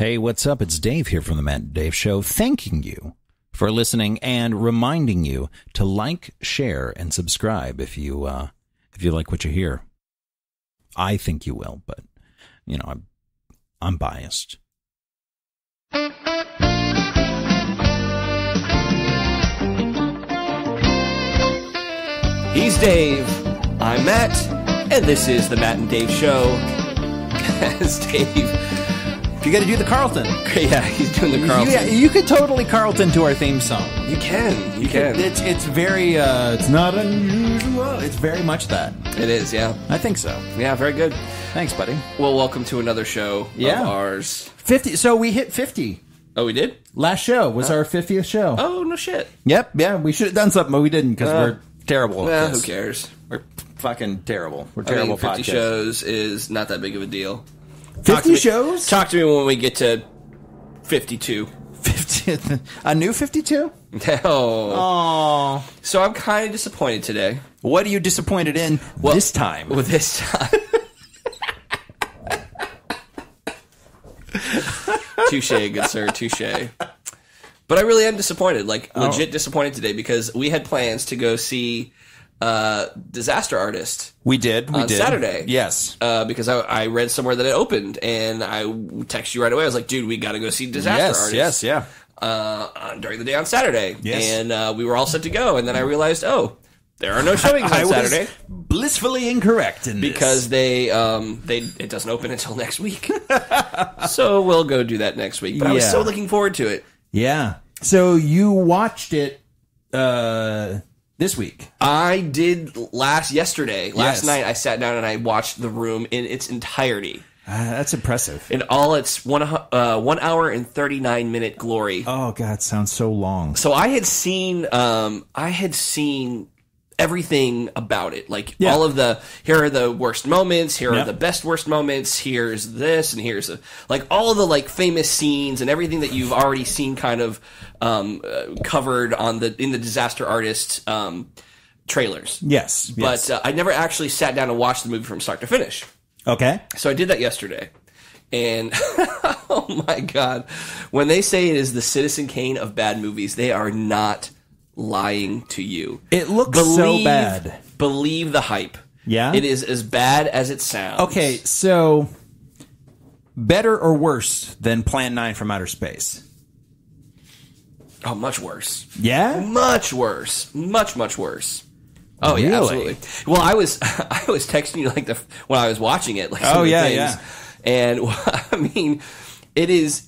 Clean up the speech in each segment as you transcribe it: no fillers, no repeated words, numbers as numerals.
Hey, what's up? It's Dave here from the Matt and Dave Show, thanking you for listening and reminding you to like, share, and subscribe if you like what you hear. I think you will, but you know, I'm biased. He's Dave, I'm Matt, and this is the Matt and Dave Show. As Dave, You got to do the Carlton. yeah, he's doing the Carlton. Yeah, you could totally Carlton to our theme song. You can. It's very, it's not unusual. It's very much that. It is, yeah. I think so. Yeah, very good. Thanks, buddy. Well, welcome to another show of ours. 50. So we hit 50. Oh, we did? Last show was our 50th show. Oh, no shit. Yep. Yeah, we should have done something, but we didn't because we're terrible. Well, at this. who cares? We're fucking terrible. We're terrible. 50 podcast. shows is not that big of a deal. 50 shows? Talk to me when we get to 52. 50. A new 52? No. Oh. So I'm kind of disappointed today. What are you disappointed in this time? Well, this time. Touche, good sir, touche. But I really am disappointed, legit disappointed today, because we had plans to go see Disaster Artist. We did. On Saturday. Yes. Because I read somewhere that it opened, and I texted you right away. I was like, dude, we got to go see Disaster Artist. Yes, yeah. During the day on Saturday. Yes. And we were all set to go, and then I realized, there are no showings on Saturday. Blissfully incorrect in this. Because it doesn't open until next week. So we'll go do that next week. But I was so looking forward to it. Yeah. So you watched it this week. I did yesterday. Last Yes. night I sat down and I watched The Room in its entirety. That's impressive. In all its 1 hour and 39-minute glory. Oh, God, sounds so long. So I had seen everything about it. All of here are the worst moments, here are the best worst moments, here's this, and here's all of the famous scenes and everything that you've already seen kind of covered in the Disaster Artist trailers. Yes. But I never actually sat down and watched the movie from start to finish. Okay. So I did that yesterday. And, oh my God, when they say it is the Citizen Kane of bad movies, they are not lying to you. It looks so bad. Believe the hype. Yeah? It is as bad as it sounds. Okay, so better or worse than Plan 9 from Outer Space? Oh, much worse. Yeah? Much worse. Much, much worse. Oh, Really? yeah, absolutely. Well, I was texting you when I was watching it. Oh, yeah, yeah. And I mean, it is.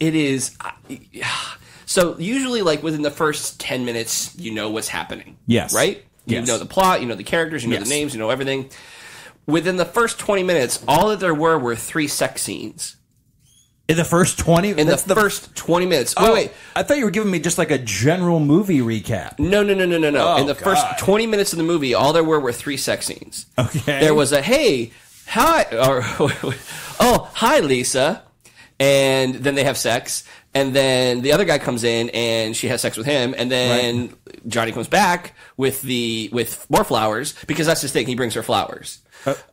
So usually, within the first 10 minutes, you know what's happening. Yes. Right? You know the plot, you know the characters, you know the names, you know everything. Within the first 20 minutes, all that there were 3 sex scenes. In the first 20? In the first 20 minutes. Wait. I thought you were giving me just a general movie recap. No. Oh, In the first 20 minutes of the movie, all there were 3 sex scenes. Okay. There was a, hey, hi, or, oh, hi, Lisa. And then they have sex. And then the other guy comes in and she has sex with him. And then Johnny comes back with more flowers because that's his thing. He brings her flowers.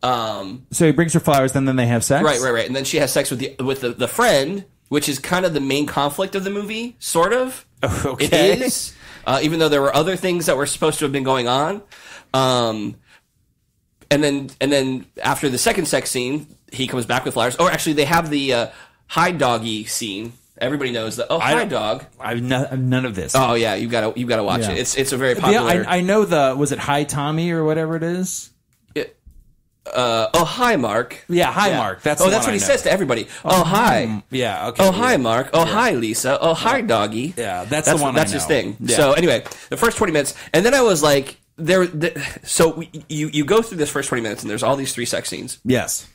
So he brings her flowers, then they have sex? Right. And then she has sex with the friend, which is kind of the main conflict of the movie, sort of. Okay. It is, even though there were other things that were supposed to have been going on. And then after the second sex scene, he comes back with flowers. Or actually, they have the hi doggy scene. Everybody knows that. Oh, hi dog. I've none of this. Oh yeah, you've got to watch it. It's a very popular. Yeah, I know was it Hi Tommy or whatever it is? Oh, hi, Mark. Yeah, hi, Mark. That's what he says to everybody. Oh, hi. Yeah, okay. Oh, hi, Mark. Oh, hi, Lisa. Oh, hi, doggy. Yeah, that's the one That's I know. his thing. Yeah. So anyway, the first 20 minutes, and then I was like, so you go through this first 20 minutes, and there's all these 3 sex scenes. Yes.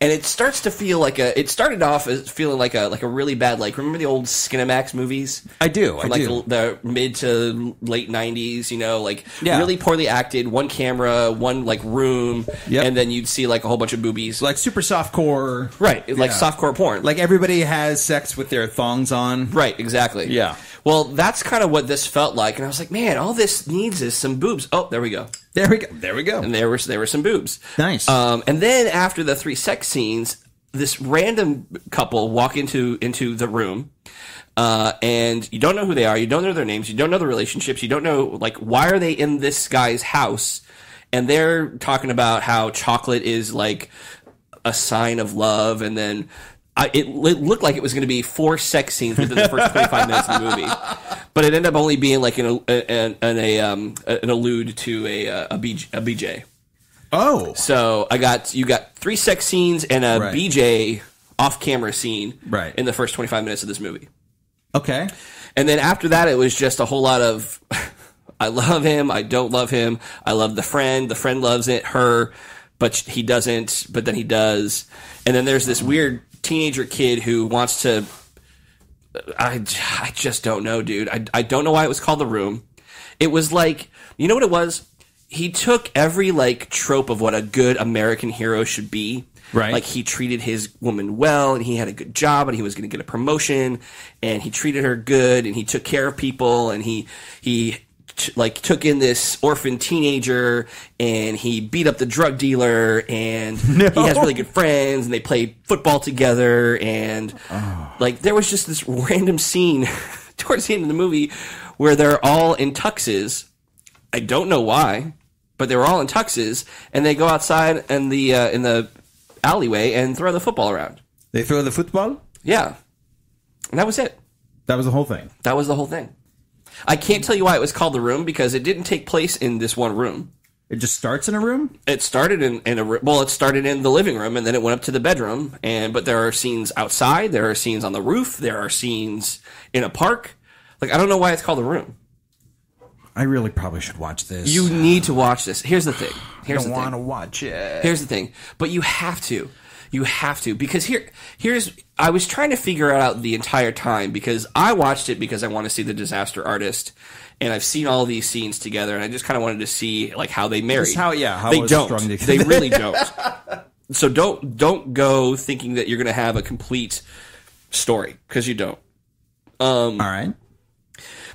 And it starts to feel it started off as feeling like a really bad, remember the old Skinamax movies? I do. From the mid to late 90s, really poorly acted, one camera, one room, and then you'd see a whole bunch of boobies. Super softcore. Right, softcore porn. Everybody has sex with their thongs on. Right, exactly. Yeah. Well, that's kind of what this felt like, and I was like, man, all this needs is some boobs. Oh, there we go. There we go. And there were some boobs. Nice. And then after the 3 sex scenes, this random couple walk into the room, and you don't know who they are, you don't know their names, you don't know the relationships, you don't know, like, why are they in this guy's house? And they're talking about how chocolate is like a sign of love, and then it looked like it was going to be 4 sex scenes within the first 25 minutes of the movie, but it ended up only being like an allude to a BJ. Oh, so you got 3 sex scenes and a BJ off-camera scene in the first 25 minutes of this movie. Okay, and then after that, it was just a whole lot of I love him, I don't love him, I love the friend loves her, but he doesn't, but then he does, and then there's this weird teenager kid who wants to. I just don't know, dude. I don't know why it was called The Room. It was like, you know what it was? He took every like trope of what a good American hero should be. Right. Like he treated his woman well, and he had a good job, and he was going to get a promotion, and he treated her good, and he took care of people, and he took in this orphan teenager, and he beat up the drug dealer, and he has really good friends, and they play football together, and like there was just this random scene towards the end of the movie where they're all in tuxes. I don't know why, but they were all in tuxes, and they go outside in the alleyway and throw the football around. They throw the football? Yeah. And that was it. That was the whole thing? That was the whole thing. I can't tell you why it was called The Room, because it didn't take place in this one room. It just starts in a room? It started it started in the living room, and then it went up to the bedroom, but there are scenes outside, there are scenes on the roof, there are scenes in a park. Like, I don't know why it's called The Room. I really probably should watch this. You need to watch this. Here's the thing. I don't want to watch it. Here's the thing. But you have to. You have to. Because I was trying to figure it out the entire time, because I watched it because I want to see The Disaster Artist, and I've seen all these scenes together, and I just kind of wanted to see like how they married. How they don't. They really don't. So don't go thinking that you're going to have a complete story, because you don't. All right.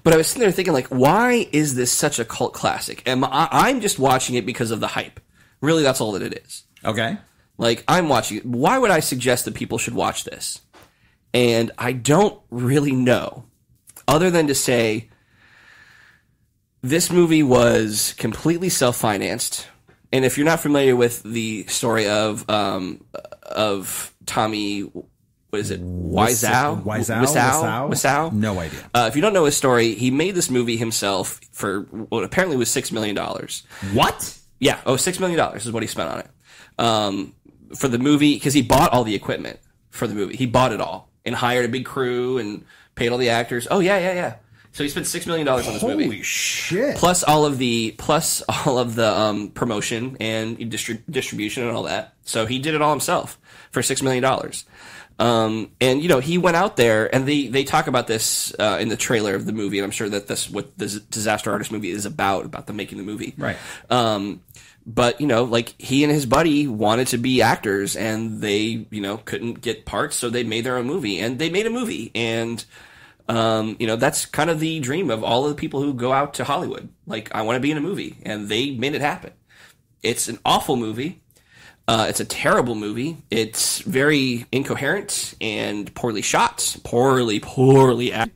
But I was sitting there thinking, like, why is this such a cult classic? And I'm just watching it because of the hype. Really, that's all that it is. Okay. Like, I'm watching it. Why would I suggest that people should watch this? And I don't really know, other than to say this movie was completely self-financed. And if you're not familiar with the story of Tommy, what is it? Wiseau? No idea. If you don't know his story, he made this movie himself for what apparently was $6 million. What? Yeah. $6 million is what he spent on it. For the movie, because he bought all the equipment for the movie. He bought it all and hired a big crew and paid all the actors. Oh, yeah. So he spent $6 million on this movie. Holy shit. Plus all of the promotion and distribution and all that. So he did it all himself for $6 million. And, you know, he went out there, and they talk about this in the trailer of the movie, and I'm sure that that's what the Disaster Artist movie is about them making the movie. Right. But, you know, like, he and his buddy wanted to be actors, and they, you know, couldn't get parts, so they made their own movie. And they made a movie, and, you know, that's kind of the dream of all of the people who go out to Hollywood. Like, I want to be in a movie, and they made it happen. It's an awful movie. It's a terrible movie. It's very incoherent and poorly shot, poorly acted,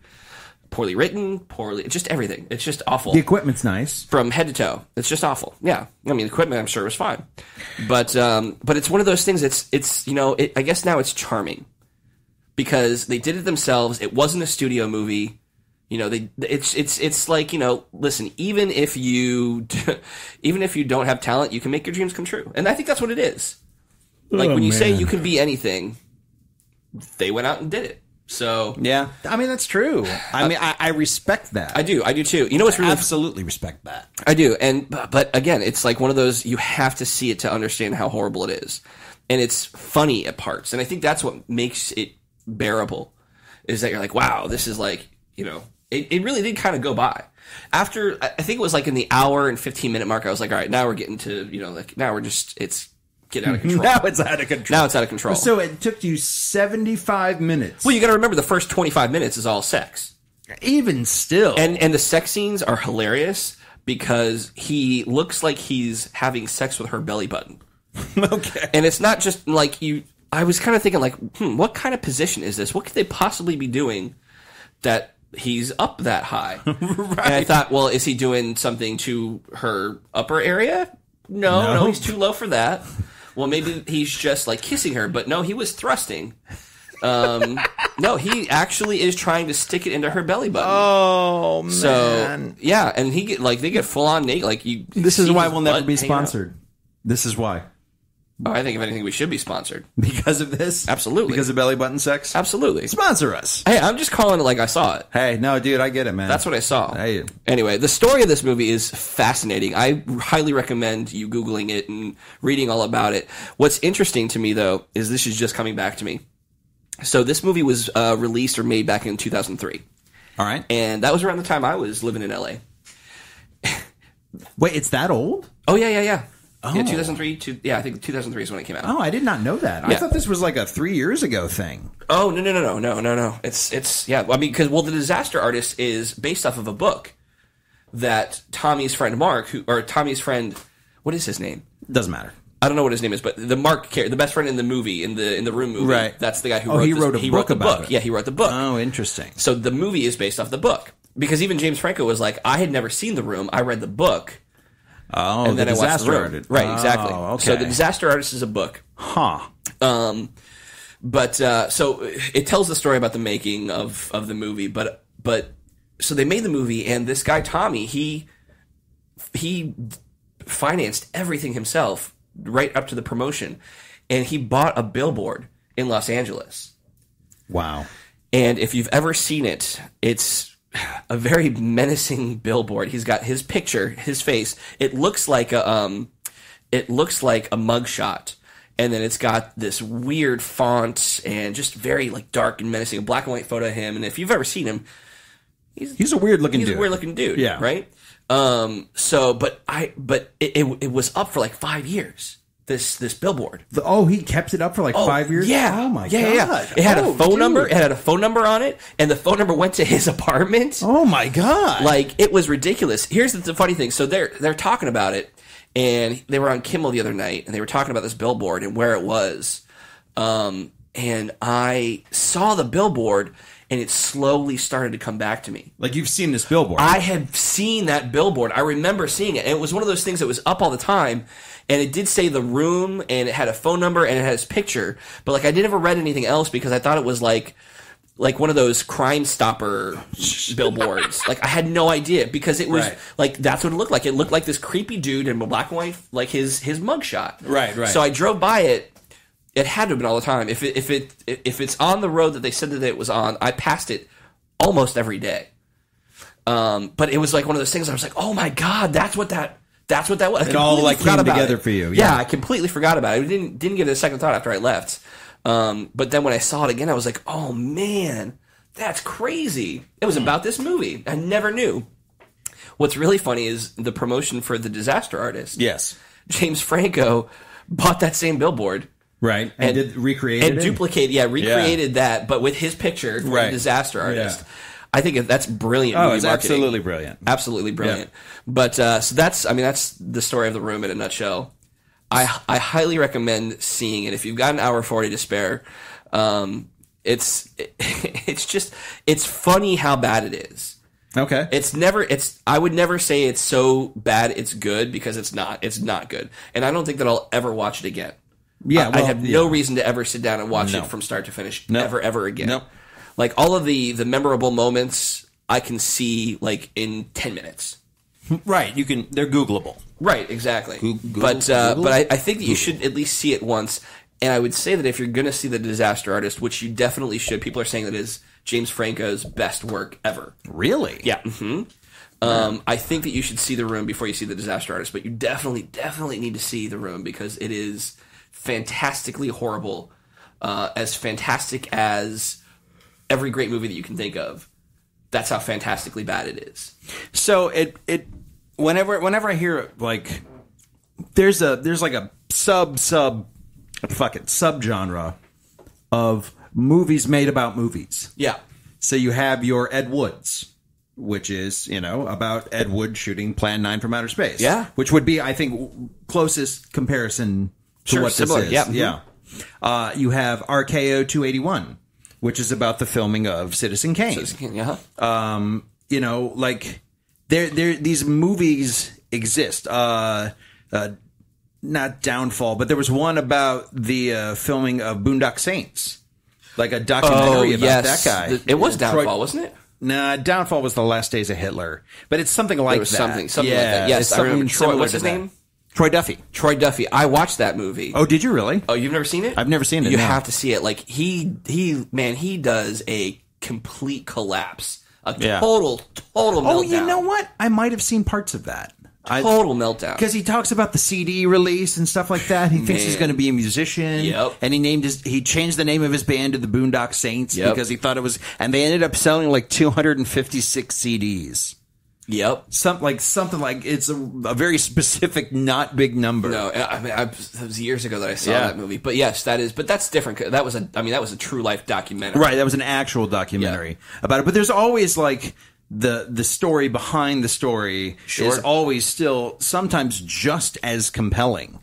poorly written, just everything. It's just awful. The equipment's nice from head to toe. It's just awful. Yeah, I mean, the equipment I'm sure was fine, but it's one of those things. It's you know, I guess now it's charming because they did it themselves. It wasn't a studio movie. You know, it's like, you know, listen, even if you don't have talent, you can make your dreams come true. And I think that's what it is. Like, when you say you can be anything, they went out and did it. So yeah, I mean, that's true. I mean, I respect that. I do too. You know what's really absolutely respect that. I do. But again, it's like one of those, you have to see it to understand how horrible it is. And it's funny at parts. And I think that's what makes it bearable, is that you're like, wow, this is like, you know, it really did kind of go by. After, I think it was like in the hour and 15-minute mark, I was like, all right, now we're getting to, you know, like, now we're just, it's getting out of control. Now it's out of control. So it took you 75 minutes. Well, you got to remember the first 25 minutes is all sex. Even still. And the sex scenes are hilarious because he looks like he's having sex with her belly button. Okay. And it's not just like I was kind of thinking, like, what kind of position is this? What could they possibly be doing that he's up that high? Right. And I thought, well, is he doing something to her upper area? No, he's too low for that. Well, maybe he's just, like, kissing her, but no, he was thrusting. No, he actually is trying to stick it into her belly button. Oh, man. So, yeah, and they get full on naked. Like, this is why we'll never be sponsored. This is why. Oh, I think if anything, we should be sponsored. Because of this? Absolutely. Because of belly button sex? Absolutely. Sponsor us. Hey, I'm just calling it like I saw it. Hey, no, dude, I get it, man. That's what I saw. Hey. Anyway, the story of this movie is fascinating. I highly recommend you Googling it and reading all about it. What's interesting to me, though, is this is just coming back to me. So this movie was released or made back in 2003. All right. And that was around the time I was living in L.A. Wait, it's that old? Oh, yeah. Oh. Yeah, 2003. I think 2003 is when it came out. Oh, I did not know that. I thought this was like a 3 years ago thing. Oh, no. It's yeah. I mean, because The Disaster Artist is based off of a book that Tommy's friend Mark, Tommy's friend, what is his name? Doesn't matter. I don't know what his name is, but the best friend in the movie, in the Room movie, right? That's the guy who wrote he wrote the book. Yeah, he wrote the book. Oh, interesting. So the movie is based off the book because even James Franco was like, I had never seen The Room. I read the book. Oh, and then I watched The Room. Artist. Right, exactly. Okay. So The Disaster Artist is a book. Huh. But so it tells the story about the making of the movie. But so they made the movie, and this guy Tommy, he financed everything himself right up to the promotion, and he bought a billboard in Los Angeles. Wow. And if you've ever seen it, it's a very menacing billboard. He's got his picture, his face. It looks like a mugshot, and then it's got this weird font and just very like dark and menacing. A black and white photo of him. And if you've ever seen him, he's a weird looking dude. He's a weird looking dude. Yeah. Right. But it was up for like 5 years. This billboard. He kept it up for like 5 years? Yeah. Oh my God. Yeah. It had a phone number. It had a phone number on it, and the phone number went to his apartment. Oh my God. Like, it was ridiculous. Here's the funny thing. So they're talking about it, and they were on Kimmel the other night, and they were talking about this billboard and where it was. And I saw the billboard, and it slowly started to come back to me. Like, you've seen this billboard? I had seen that billboard. I remember seeing it, and it was one of those things that was up all the time. And it did say The Room, and it had a phone number, and it had his picture. But, like, I never read anything else because I thought it was, like one of those Crime Stopper billboards. Like, I had no idea because it was, like, that's what it looked like. It looked like this creepy dude in black and white, like his mugshot. Right. So I drove by it. It had to have been all the time. If it's on the road that they said that it was on, I passed it almost every day. But it was, like, one of those things I was like, oh, my God, that's what that was. It all like came together for you. Yeah, I completely forgot about it. I didn't give it a second thought after I left. But then when I saw it again, I was like, oh man, that's crazy. It was about this movie. I never knew. What's really funny is the promotion for The Disaster Artist. Yes. James Franco bought that same billboard. Right. And recreated that, but with his picture for The Disaster Artist. Yeah. I think that's brilliant movie it's marketing. Absolutely brilliant. Absolutely brilliant. Yeah. But so that's the story of The Room in a nutshell. I highly recommend seeing it if you've got an hour 40 to spare. It's funny how bad it is. Okay. I would never say it's so bad it's good because it's not. It's not good. And I don't think that I'll ever watch it again. Yeah, I have no reason to ever sit down and watch it from start to finish ever again. Nope. Like, all of the memorable moments I can see, like, in 10 minutes. Right. They're Googleable. Right, exactly. But I think that you should at least see it once. And I would say that if you're going to see The Disaster Artist, which you definitely should, people are saying that is James Franco's best work ever. Really? Yeah. Mm-hmm. I think that you should see The Room before you see The Disaster Artist, but you definitely need to see The Room because it is fantastically horrible, as fantastic as every great movie that you can think of. That's how fantastically bad it is. So whenever I hear like there's like a subgenre of movies made about movies. Yeah. So you have your Ed Woods, which is, about Ed Wood shooting Plan 9 from Outer Space. Yeah. Which would be, I think, closest comparison to what similar. this is. Yeah. Mm-hmm. Yeah. You have RKO 281, which is about the filming of Citizen Kane. You know, like these movies exist. Not Downfall, but there was one about the filming of Boondock Saints, like a documentary about that guy. It was Downfall, wasn't it? Nah, Downfall was The Last Days of Hitler, but it's something like that. Something like that. Yes, I remember. Troy, what's his name? Troy Duffy. Troy Duffy. I watched that movie. Oh, did you really? Oh, you've never seen it? I've never seen it. You have to see it. Like he does a complete collapse, total meltdown. Oh, you know what? I might have seen parts of that. Total meltdown. Because he talks about the CD release and stuff like that. He thinks he's going to be a musician. Yep. And he changed the name of his band to the Boondock Saints because he thought it was, and they ended up selling like 256 CDs. Yep. Something like it's a very specific, not big number. No, I mean, it was years ago that I saw that movie. But yes, but that's different. That was a true life documentary. Right. That was an actual documentary about it. But there's always like, the story behind the story is always still sometimes just as compelling.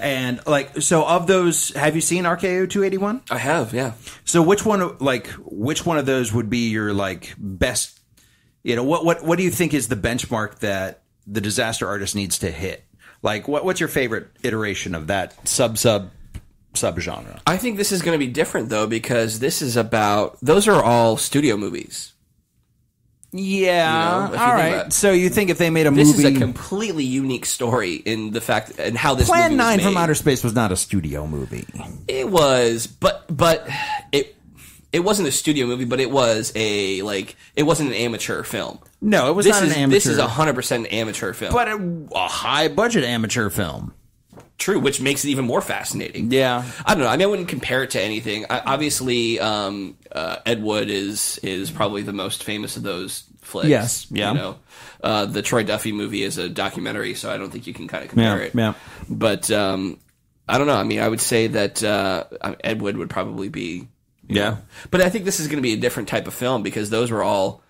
And like, so of those, have you seen RKO 281? I have, yeah. So which one of those would be your like best, you know, what do you think is the benchmark that the disaster artist needs to hit? Like what's your favorite iteration of that subgenre? I think this is going to be different though, because those are all studio movies. Yeah. You know, all right. So you think if they made a movie, this is a completely unique story in the fact and how this Plan movie was 9 made. from Outer Space was not a studio movie. It was, but it wasn't a studio movie, but it was it wasn't an amateur film. No, it was not an amateur. This is 100% an amateur film, but a high budget amateur film. True, which makes it even more fascinating. Yeah, I don't know. I mean, I wouldn't compare it to anything. Obviously, Ed Wood is probably the most famous of those flicks. Yes, yeah. You know, the Troy Duffy movie is a documentary, so I don't think you can kind of compare it. Yeah. But I don't know. I mean, I would say that Ed Wood would probably be. You know. But I think this is going to be a different type of film because those were all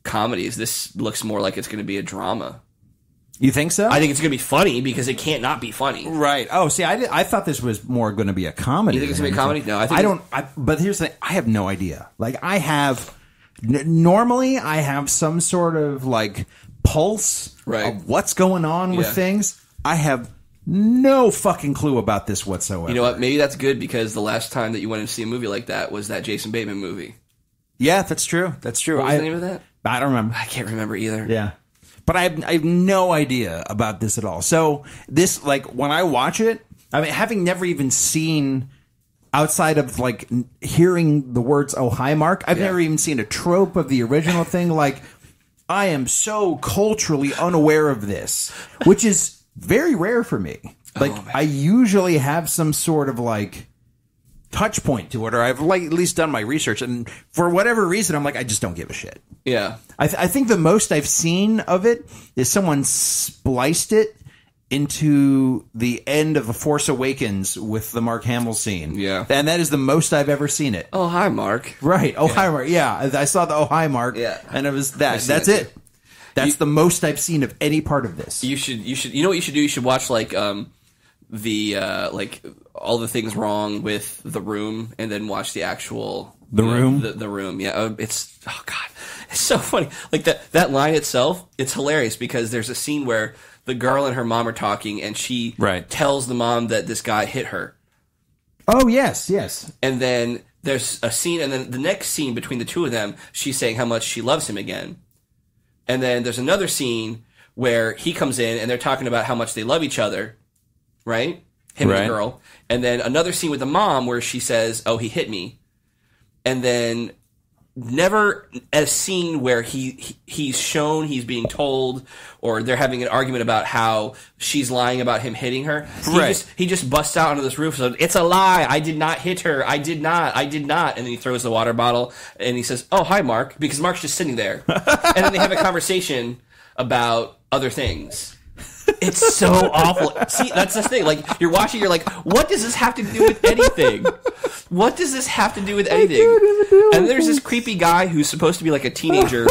comedies. This looks more like it's going to be a drama. You think so? I think it's going to be funny because it can't not be funny. Right. Oh, see, I thought this was more going to be a comedy. You think it's going to be a comedy? No, I don't. But here's the thing. I have no idea. Like, normally I have some sort of, like, pulse of what's going on with things. I have no fucking clue about this whatsoever. You know what? Maybe that's good because the last time that you went to see a movie like that was that Jason Bateman movie. Yeah, that's true. That's true. What was the name of that? I don't remember. I can't remember either. Yeah. But I have no idea about this at all. So this, like, when I watch it, I mean, having never even seen outside of like hearing the words "Oh hi, Mark," I've never even seen a trope of the original thing. Like, I am so culturally unaware of this, which is very rare for me. Like, I usually have some sort of like touch point to it, or I've like at least done my research, and for whatever reason, I'm like, I just don't give a shit. Yeah, I think the most I've seen of it is someone spliced it into the end of The Force Awakens with the Mark Hamill scene. Yeah, and that is the most I've ever seen it. Oh hi, Mark. Right. Oh hi, Mark. Yeah, I saw the Oh hi, Mark. Yeah, and it was that. That's it. That's the most I've seen of any part of this. You should. You know what you should do? You should watch like like all the things wrong with The Room, and then watch the actual Room. The Room. Yeah, it's god, it's so funny. Like that line itself, it's hilarious because there's a scene where the girl and her mom are talking, and she tells the mom that this guy hit her. Oh yes, yes. And then there's a scene, and then the next scene between the two of them, she's saying how much she loves him again. And then there's another scene where he comes in, and they're talking about how much they love each other. Right? Him and the girl. And then another scene with the mom where she says, oh, he hit me. And then never a scene where he's shown, he's being told, or they're having an argument about how she's lying about him hitting her. He just busts out onto this roof and says, it's a lie. I did not hit her. I did not. And then he throws the water bottle and he says, oh, hi, Mark. Because Mark's just sitting there. And then they have a conversation about other things. It's so awful. See, that's the thing. Like, you're watching, you're like, what does this have to do with anything? What does this have to do with anything? And there's this creepy guy who's supposed to be like a teenager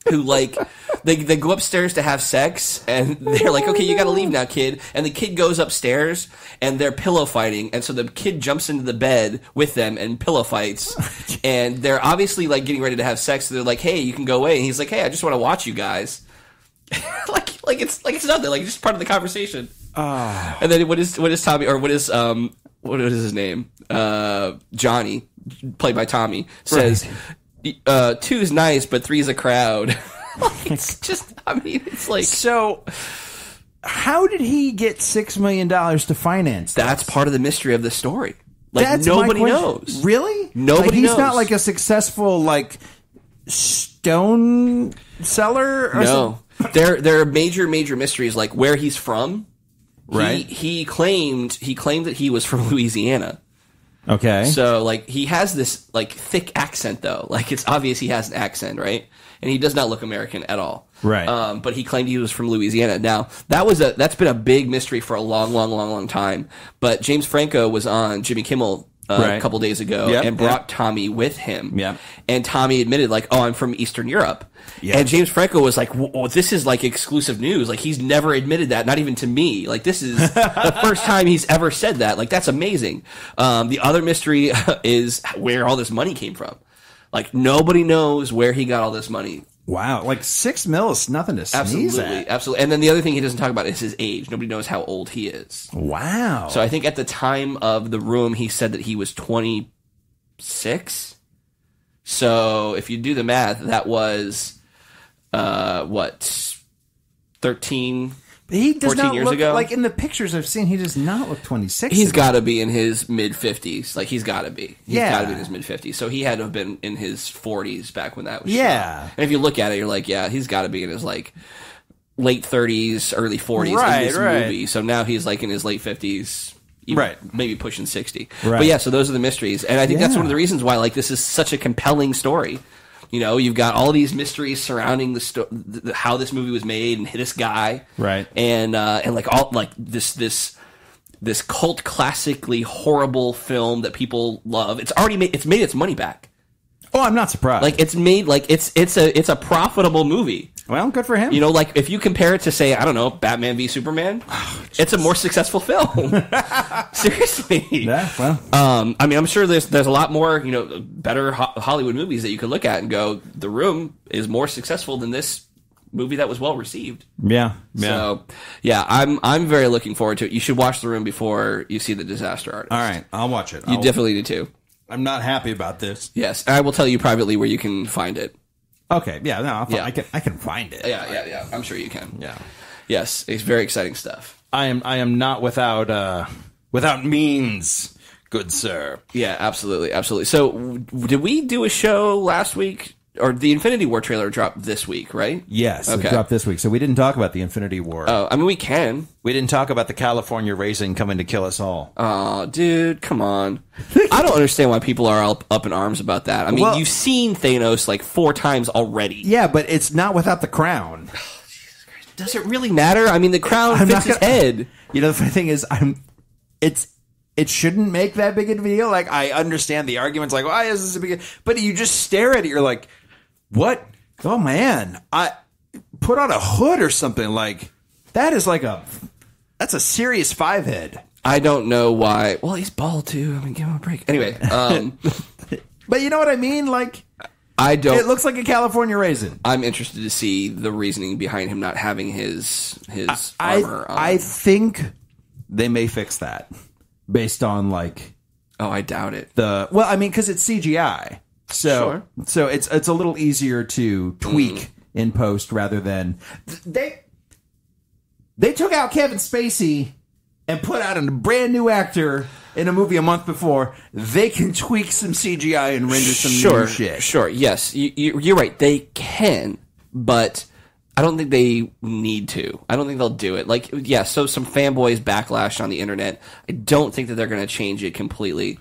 who, like, They go upstairs to have sex, and they're like, okay, you got to leave now, kid. And the kid goes upstairs, and they're pillow fighting, and so the kid jumps into the bed with them and pillow fights, and they're obviously like getting ready to have sex. So they're like, hey, you can go away, and he's like, hey, I just want to watch you guys. like it's nothing. Like it's just part of the conversation. And then what is Tommy, or what is his name? Johnny, played by Tommy, says, right. 2's nice, but 3's a crowd. It's just, I mean, it's like... So, how did he get $6 million to finance this? That's part of the mystery of the story. Like, nobody knows. Really? Nobody knows. He's not like a successful, like, stone seller or something? There are major mysteries, like where he's from. Right. He claimed that he was from Louisiana. Okay. So like he has this like thick accent though. Like it's obvious he has an accent, right? And he does not look American at all. Right. But he claimed he was from Louisiana. Now, that's been a big mystery for a long time. But James Franco was on Jimmy Kimmel a couple days ago and brought Tommy with him. Yeah. And Tommy admitted like, "Oh, I'm from Eastern Europe." Yeah. And James Franco was like, well, this is like exclusive news. Like he's never admitted that, not even to me. Like this is the first time he's ever said that. Like that's amazing. The other mystery is where all this money came from. Like nobody knows where he got all this money. Wow. Like $6 million is nothing to sneeze at. Absolutely. And then the other thing he doesn't talk about is his age. Nobody knows how old he is. Wow. So I think at the time of The Room, he said that he was 26. So if you do the math, that was, 13, he does 14 not years look, ago? Like in the pictures I've seen, he does not look 26. He's got to be in his mid-50s. Like, he's got to be. He's Yeah. got to be in his mid-50s. So he had to have been in his 40s back when that was Yeah. shot. And if you look at it, you're like, yeah, he's got to be in his, like, late 30s, early 40s in this movie. So now he's, like, in his late 50s. Even maybe pushing 60. Right. But yeah, so those are the mysteries. And I think that's one of the reasons why, like, this is such a compelling story. You know, you've got all these mysteries surrounding how this movie was made and this guy. Right. And like, all, like, this cult classically horrible film that people love. It's made its money back. Oh, I'm not surprised. Like, it's made, like, it's a profitable movie. Well, good for him. You know, like, if you compare it to, say, I don't know, Batman v Superman, it's a more successful film. Seriously. Yeah, well. I mean, I'm sure there's a lot more, you know, better Hollywood movies that you could look at and go, The Room is more successful than this movie that was well received. Yeah. So, yeah, I'm very looking forward to it. You should watch The Room before you see The Disaster Artist. All right, I'll watch it. You definitely need to. I'm not happy about this. Yes, and I will tell you privately where you can find it. Okay, yeah, no, I can find it. Yeah. I'm sure you can. Yeah. Yes, it's very exciting stuff. I am not without means, good sir. Yeah, absolutely. So, did we do a show last week? Or the Infinity War trailer dropped this week, right? Yes, okay. It dropped this week. So we didn't talk about the Infinity War. Oh, I mean, we can. We didn't talk about the California raisin coming to kill us all. Oh, dude, come on. I don't understand why people are all up in arms about that. I mean, you've seen Thanos like 4 times already. Yeah, but it's not without the crown. Oh, Jesus Christ. Does it really matter? I mean, the crown fits his head. You know, the funny thing is, it shouldn't make that big a deal. Like, I understand the arguments, like, why is this a big deal? But you just stare at it, you're like, what? Oh, man. I put on a hood or something. Like, that's a serious 5-head. I don't know why. Well, he's bald, too. I mean, give him a break. Anyway. But you know what I mean? Like, I don't. It looks like a California raisin. I'm interested to see the reasoning behind him not having his armor on. I think they may fix that based on, like... Oh, I doubt it. Well, I mean, because it's CGI. So it's a little easier to tweak in post rather than they took out Kevin Spacey and put out a brand new actor in a movie a month before. They can tweak some CGI and render some new shit. Sure, yes, you're right. They can, but I don't think they need to. I don't think they'll do it. Like, yeah, so some fanboys backlash on the internet. I don't think that they're going to change it completely.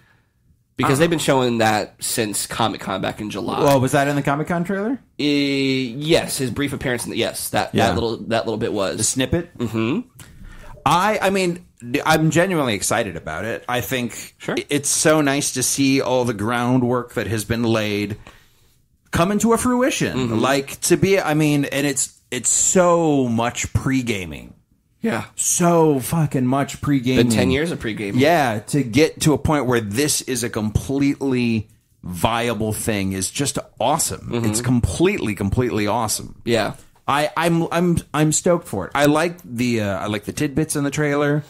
Because they've been showing that since Comic-Con back in July. Well, was that in the Comic-Con trailer? Yes, his brief appearance. That little bit was. The snippet? Mm-hmm. I mean, I'm genuinely excited about it. I think it's so nice to see all the groundwork that has been laid come into a fruition. Mm-hmm. Like, to be, I mean, and it's it's so much pre-gaming. Yeah. So fucking much pre-gaming. Been 10 years of pre-gaming. Yeah, to get to a point where this is a completely viable thing is just awesome. It's completely awesome. Yeah. I'm stoked for it. I like the tidbits in the trailer.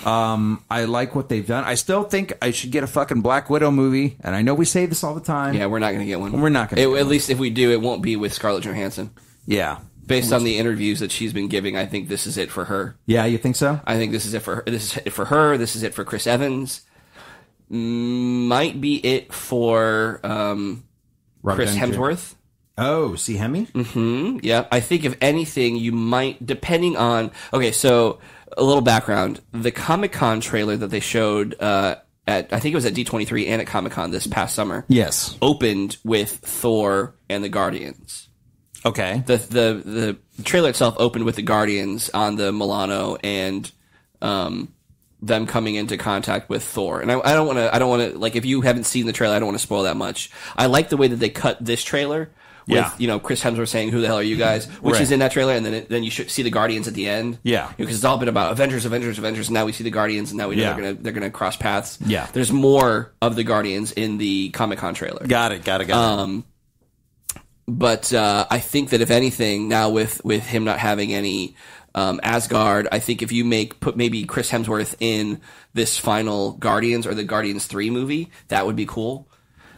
I like what they've done. I still think I should get a fucking Black Widow movie, and I know we say this all the time. Yeah, we're not going to get one. We're not going to. At least if we do, it won't be with Scarlett Johansson. Yeah. Based on the interviews that she's been giving, I think this is it for her. Yeah, you think so? I think this is it for her. This is it for her. This is it for Chris Evans. Might be it for Chris Hemsworth. Oh, see Hemi? Mm-hmm. Yeah. I think if anything, you might, depending on... Okay, so a little background. The Comic-Con trailer that they showed I think it was at D23 and at Comic-Con this past summer. Yes. Opened with Thor and the Guardians. Okay. The trailer itself opened with the Guardians on the Milano and them coming into contact with Thor. And I don't want to like, if you haven't seen the trailer, I don't want to spoil that much. I like the way that they cut this trailer with Chris Hemsworth saying, "Who the hell are you guys?" which is in that trailer, and then you should see the Guardians at the end. Yeah, because it's all been about Avengers, and now we see the Guardians, and now we know they're gonna cross paths. Yeah, there's more of the Guardians in the Comic-Con trailer. Got it. But I think that if anything, now with him not having any Asgard, I think if you put maybe Chris Hemsworth in this final Guardians or the Guardians 3 movie, that would be cool.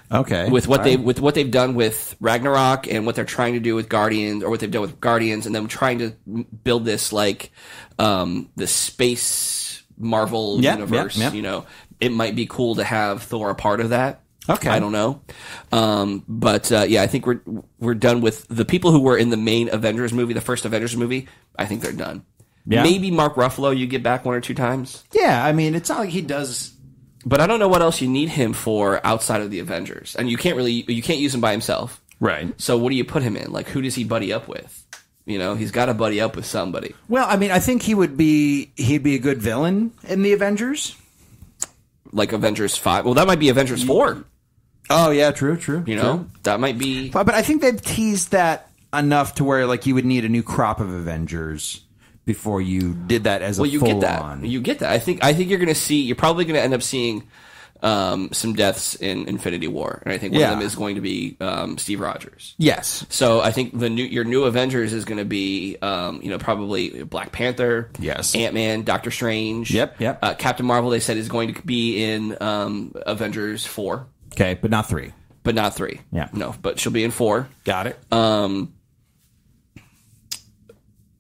Okay. With what they've done with Ragnarok and what they're trying to do with Guardians, or what they've done with Guardians, and them trying to build this like the space Marvel universe, it might be cool to have Thor a part of that. Okay. I don't know. But I think we're done with the people who were in the main Avengers movie, the first Avengers movie. I think they're done. Yeah. Maybe Mark Ruffalo you get back one or two times. Yeah, I mean, it's not like he does. But I don't know what else you need him for outside of the Avengers. And you can't use him by himself. Right. So what do you put him in? Like, who does he buddy up with? He's got to buddy up with somebody. Well, I mean, I think he'd be a good villain in the Avengers. Like Avengers 5. Well, that might be Avengers 4. Oh, yeah, true. That might be... But I think they've teased that enough to where, like, you would need a new crop of Avengers before you did that as a full-on. You get that. I think you're probably going to end up seeing some deaths in Infinity War. And I think one of them is going to be Steve Rogers. Yes. So I think your new Avengers is going to be, probably Black Panther. Yes. Ant-Man, Doctor Strange. Yep. Captain Marvel, they said, is going to be in Avengers 4. Okay, but not 3. Yeah. No, but she'll be in 4. Got it.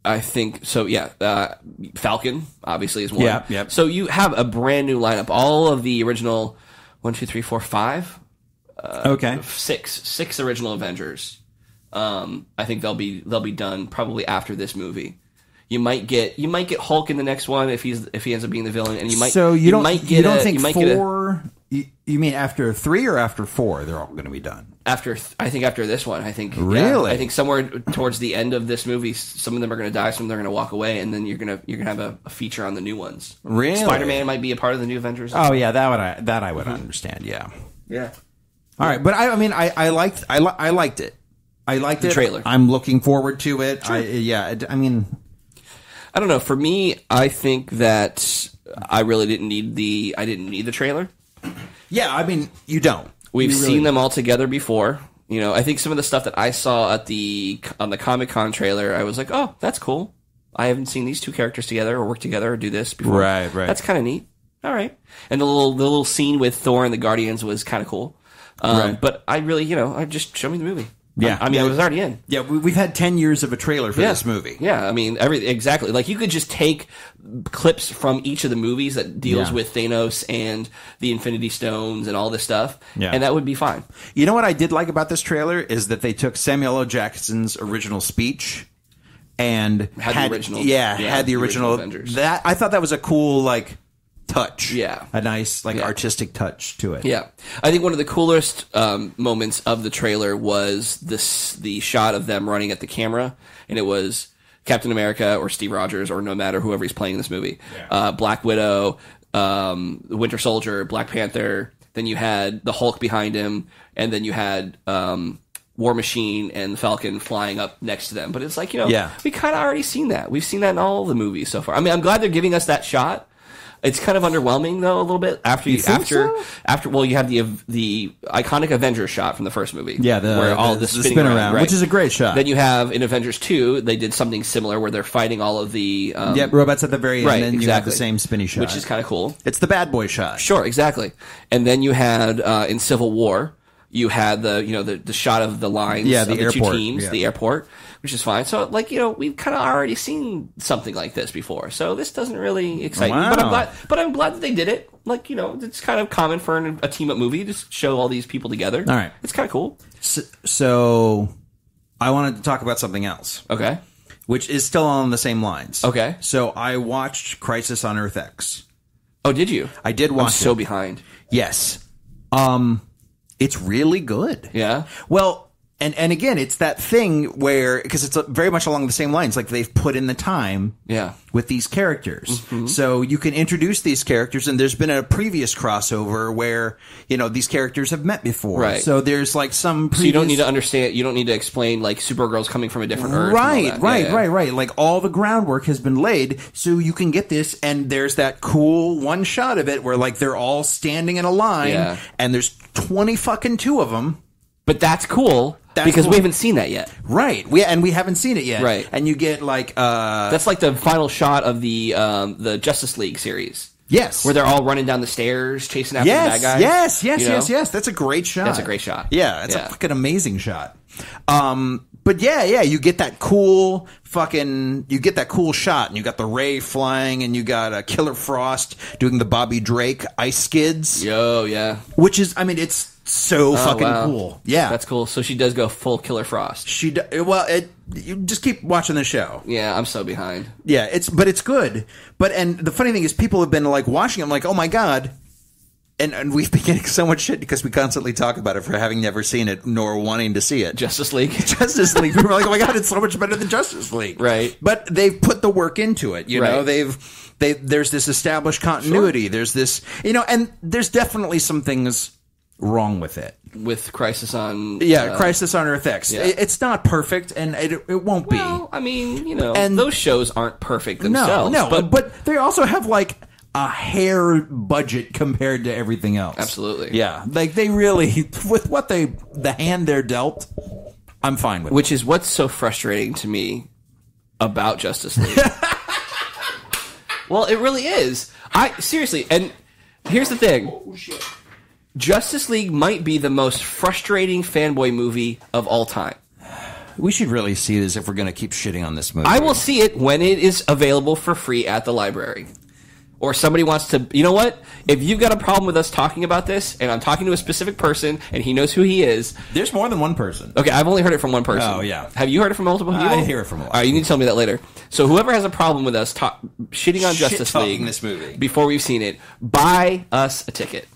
I think so. Yeah, Falcon obviously is one. Yep. So you have a brand new lineup. All of the original 1, 2, 3, 4, 5. Okay. Six original Avengers. I think they'll be done probably after this movie. You might get Hulk in the next one if he ends up being the villain, and you don't think 4. You mean after 3 or after 4? They're all going to be done. I think after this one. I think really. Yeah, I think somewhere towards the end of this movie, some of them are going to die, some of them are going to walk away, and then you're gonna have a feature on the new ones. Really, Spider-Man might be a part of the new Avengers. Oh yeah, that I would understand. Yeah. All right, but I liked it. I liked the trailer. I'm looking forward to it. Sure. I don't know. For me, I think that I really didn't need the trailer. Yeah, I mean, you don't. We've seen them all together before. I think some of the stuff that I saw on the Comic-Con trailer, I was like, oh, that's cool. I haven't seen these two characters together or work together or do this before. Right. That's kind of neat. All right. And the little scene with Thor and the Guardians was kind of cool. Right. But I really, I just show me the movie. Yeah. I was already in. Yeah, we've had 10 years of a trailer for this movie. Yeah, I mean, exactly. Like, you could just take clips from each of the movies that deals with Thanos and the Infinity Stones and all this stuff, and that would be fine. You know what I did like about this trailer is that they took Samuel L. Jackson's original speech and had the original. Had the original Avengers. That I thought that was a cool, like, touch. Yeah. A nice, artistic touch to it. Yeah. I think one of the coolest moments of the trailer was the shot of them running at the camera, and it was Captain America or Steve Rogers or no matter whoever he's playing in this movie. Yeah. Black Widow, the Winter Soldier, Black Panther, then you had the Hulk behind him, and then you had War Machine and the Falcon flying up next to them. But it's like, we kind of already seen that. We've seen that in all the movies so far. I mean, I'm glad they're giving us that shot. It's kind of underwhelming though a little bit after you have the iconic Avengers shot from the first movie. Yeah, where all this spin around, right. Which is a great shot. Then you have in Avengers 2, they did something similar where they're fighting all of the robots at the very end, right, and you have the same spinny shot, which is kind of cool. It's the bad boy shot. Sure, exactly. And then you had in Civil War, you had the shot of the lines of the two teams, the airport, which is fine. So we've kind of already seen something like this before. So this doesn't really excite me, but I'm glad that they did it. It's kind of common for a team up movie to show all these people together. All right. It's kind of cool. So I wanted to talk about something else. Okay. Which is still on the same lines. Okay. So I watched Crisis on Earth X. Oh, did you? I did watch I'm so behind. Yes. It's really good. Yeah. Well, and again, it's that thing where, because it's very much along the same lines, like they've put in the time with these characters. Mm-hmm. So you can introduce these characters, and there's been a previous crossover where, these characters have met before. Right. So there's some previous... So you don't need to understand, you don't need to explain, Supergirl's coming from a different Earth. Right. Like, all the groundwork has been laid, so you can get this, and there's that cool one shot of it where, they're all standing in a line, and there's 22 of them. But that's cool. Because we haven't seen that yet. Right. We haven't seen it yet. Right. And you get that's the final shot of the Justice League series. Yes. Where they're all running down the stairs chasing after the bad guys. Yes. That's a great shot. That's a great shot. Yeah, it's a fucking amazing shot. But you get that cool shot, and you got the Ray flying, and you got Killer Frost doing the Bobby Drake ice skids. Yo, yeah. Which is, it's so cool. Yeah. That's cool. So she does go full Killer Frost. You just keep watching the show. Yeah, I'm so behind. Yeah, but it's good. And the funny thing is, people have been watching it, oh my God. And we've been getting so much shit because we constantly talk about it for having never seen it nor wanting to see it. Justice League. People are like, oh my God, it's so much better than Justice League. Right. But they've put the work into it, you know. There's this established continuity. Sure. There's this, and there's definitely some things wrong with it. With Crisis on... Crisis on Earth X. Yeah. It's not perfect, and it won't be. Well, and those shows aren't perfect themselves. No, but they also have, a hair budget compared to everything else. Absolutely. Yeah. They really, with the hand they're dealt, I'm fine with it. Which is what's so frustrating to me about Justice League. Well, it really is. Seriously, and here's the thing. Oh, shit. Justice League might be the most frustrating fanboy movie of all time. We should really see this if we're going to keep shitting on this movie. I will see it when it is available for free at the library. Or somebody wants to... You know what? If you've got a problem with us talking about this, and I'm talking to a specific person, and he knows who he is... There's more than one person. Okay, I've only heard it from one person. Oh, yeah. Have you heard it from multiple people? I hear it from multiple. All right, you need to tell me that later. So whoever has a problem with us shitting on Justice League... this movie. Before we've seen it, buy us a ticket.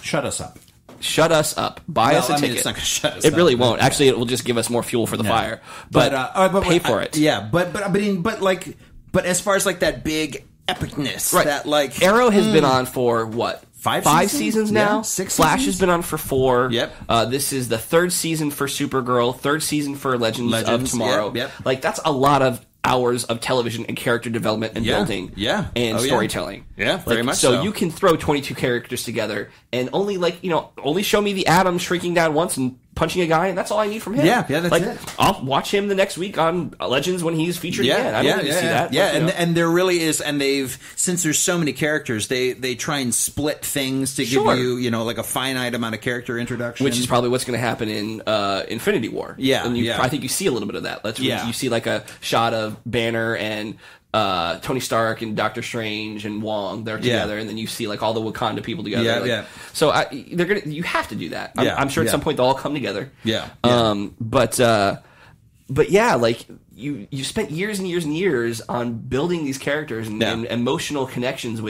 Shut us up. Shut us up. Buy us a ticket. It's not gonna shut us it up. really won't. Actually, it will just give us more fuel for the fire. But pay for it. Yeah, but as far as that big epicness, right? That Arrow has been on for what? Five seasons now. Yeah, 6 Flash seasons? has been on for 4. Yep. This is the 3rd season for Supergirl. 3rd season for Legends of Tomorrow. Yep. That's a lot of hours of television and character development and building and storytelling. Yeah, very much so. You can throw 22 characters together and only only show me the Atom shrinking down once and punching a guy, and that's all I need from him. Yeah, that's it. I'll watch him the next week on Legends when he's featured again. I don't need to see that. Yeah, and there really is, and since there's so many characters, they try and split things to give you, a finite amount of character introduction. Which is probably what's going to happen in Infinity War. Yeah, and I think you see a little bit of that. You see a shot of Banner and Tony Stark and Doctor Strange and Wong. They're together, and then you see all the Wakanda people together. So they're gonna. You have to do that. I'm sure at some point they'll all come together. Yeah. But yeah, you spent years and years and years on building these characters and emotional connections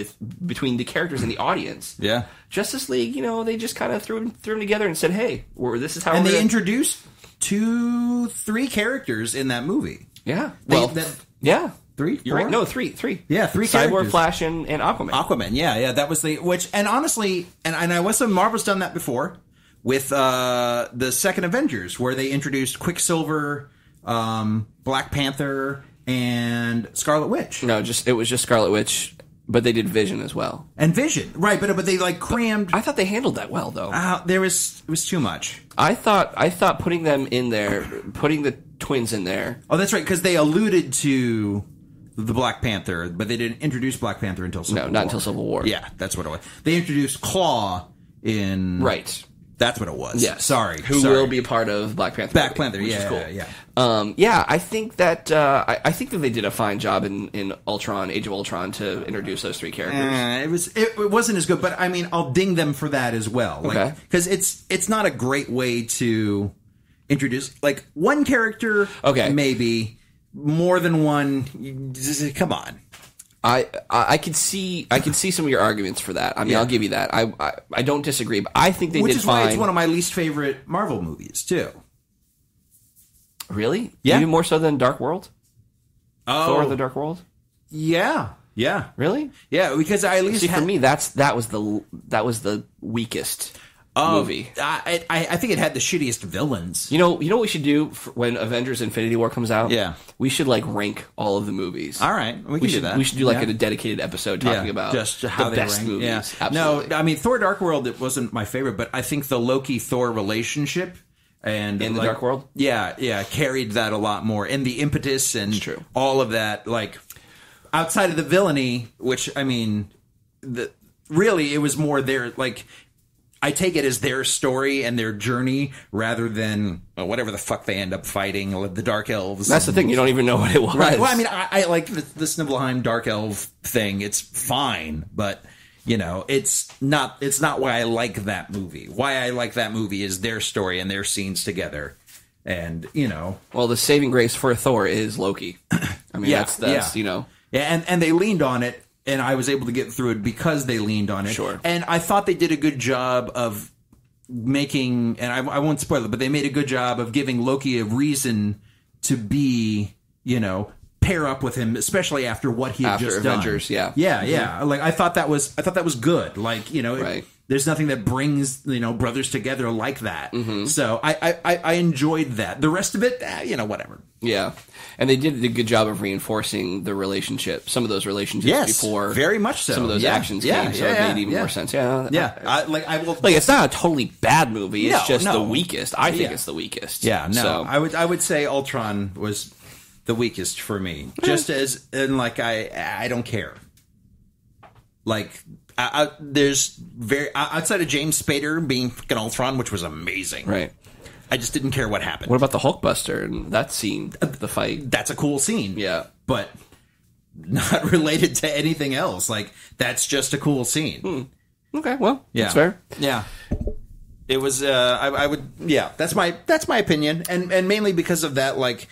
between the characters and the audience. Yeah. Justice League, they just kind of threw them together and said, "Hey, this is how." And they introduced 2-3 characters in that movie. Yeah. Yeah. 3? You're right. No, 3. Yeah, 3 Cyborg, characters. Flash, and Aquaman. Aquaman, yeah. That was and honestly, and I was Marvel's done that before, with the second Avengers, where they introduced Quicksilver, Black Panther, and Scarlet Witch. No, it was just Scarlet Witch, but they did Vision as well. And Vision, right? But they like crammed. I thought they handled that well, though. It was too much. I thought putting them in there, putting the twins in there. Oh, that's right, because they alluded to the Black Panther, but they didn't introduce Black Panther until Civil War. No, not until Civil War. Yeah, that's what it was. They introduced Claw in... Right. That's what it was. Yeah. Sorry. Who will be a part of Black Panther. Black Panther, which yeah, is cool. yeah. I think that I think that they did a fine job in Ultron, Age of Ultron, to introduce those three characters. It wasn't as good, but I mean, I'll ding them for that as well. Okay. Because it's not a great way to introduce, like, one character, maybe, more than one, come on. I could see some of your arguments for that. I mean, I'll give you that. I don't disagree, but I think they Which did is fine. why it's one of my least favorite Marvel movies too. Really? Yeah. Even more so than Dark World? Thor: The Dark World? Yeah. Really? Yeah, because I at least for me that was the weakest movie. I think it had the shittiest villains. You know what we should do when Avengers Infinity War comes out? Yeah. We should rank all of the movies. All right. We can do that. We should do a dedicated episode talking about just how the they best rank. movies. Yeah. Absolutely. No, I mean, Thor: Dark World, it wasn't my favorite, but I think the Loki-Thor relationship and in the Dark World? Yeah, carried that a lot more. And the impetus and all of that, outside of the villainy, which, I mean, really, it was more their, I take it as their story and their journey rather than whatever the fuck they end up fighting, the Dark Elves. That's the thing. You don't even know what it was. Right. Well, I mean, I like the Snibelheim Dark Elf thing. It's fine, but, it's not why I like that movie. Why I like that movie is their story and their scenes together. And, Well, the saving grace for Thor is Loki. I mean, that's Yeah, and they leaned on it. And I was able to get through it because they leaned on it. Sure. And I thought they did a good job of making, and I won't spoil it, but they made a good job of giving Loki a reason to be, pair up with him, especially after what he had just Avengers, done. Yeah. Yeah. I thought that was good. Right. There's nothing that brings brothers together like that. Mm-hmm. So I enjoyed that. The rest of it, whatever. Yeah, and they did a good job of reinforcing the relationship. Some of those relationships before, very much so. Some of those actions came, so it made even more sense. Yeah. I will. It's not a totally bad movie. It's just the weakest. I think it's the weakest. Yeah. No. So. I would say Ultron was the weakest for me. Just as in I don't care. There's outside of James Spader being fucking Ultron, which was amazing. Right. I just didn't care what happened. What about the Hulkbuster and that scene, the fight? That's a cool scene. Yeah. But not related to anything else. That's just a cool scene. Okay, well, that's fair. Yeah. It was I would that's my opinion. And mainly because of that,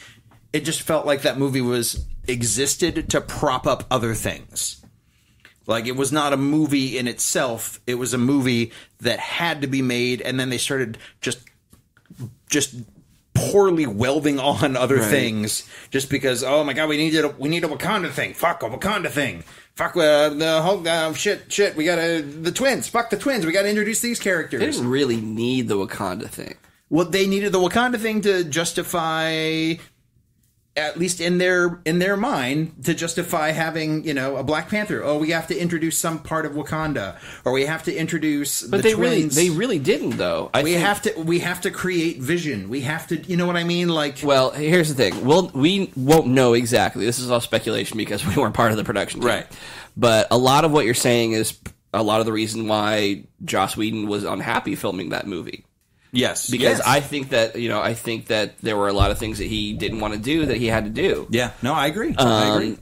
it just felt like that movie existed to prop up other things. It was not a movie in itself. It was a movie that had to be made, and then they started just poorly welding on other things just because, oh my god, we need a Wakanda thing. Fuck a Wakanda thing. Fuck the Hulk. Shit. We gotta the twins. Fuck the twins. We gotta introduce these characters. They didn't really need the Wakanda thing. Well, they needed the Wakanda thing to justify, at least in their mind, to justify having a Black Panther. Oh, we have to introduce some part of Wakanda, or we have to introduce. But the twins. They really didn't though. We have to create Vision. We have to. You know what I mean? Well, here's the thing. We won't know exactly. This is all speculation because we weren't part of the production team. Right. But a lot of what you're saying is a lot of the reason why Joss Whedon was unhappy filming that movie. Yes, because I think that there were a lot of things that he didn't want to do that he had to do. Yeah, no, I agree. I agree.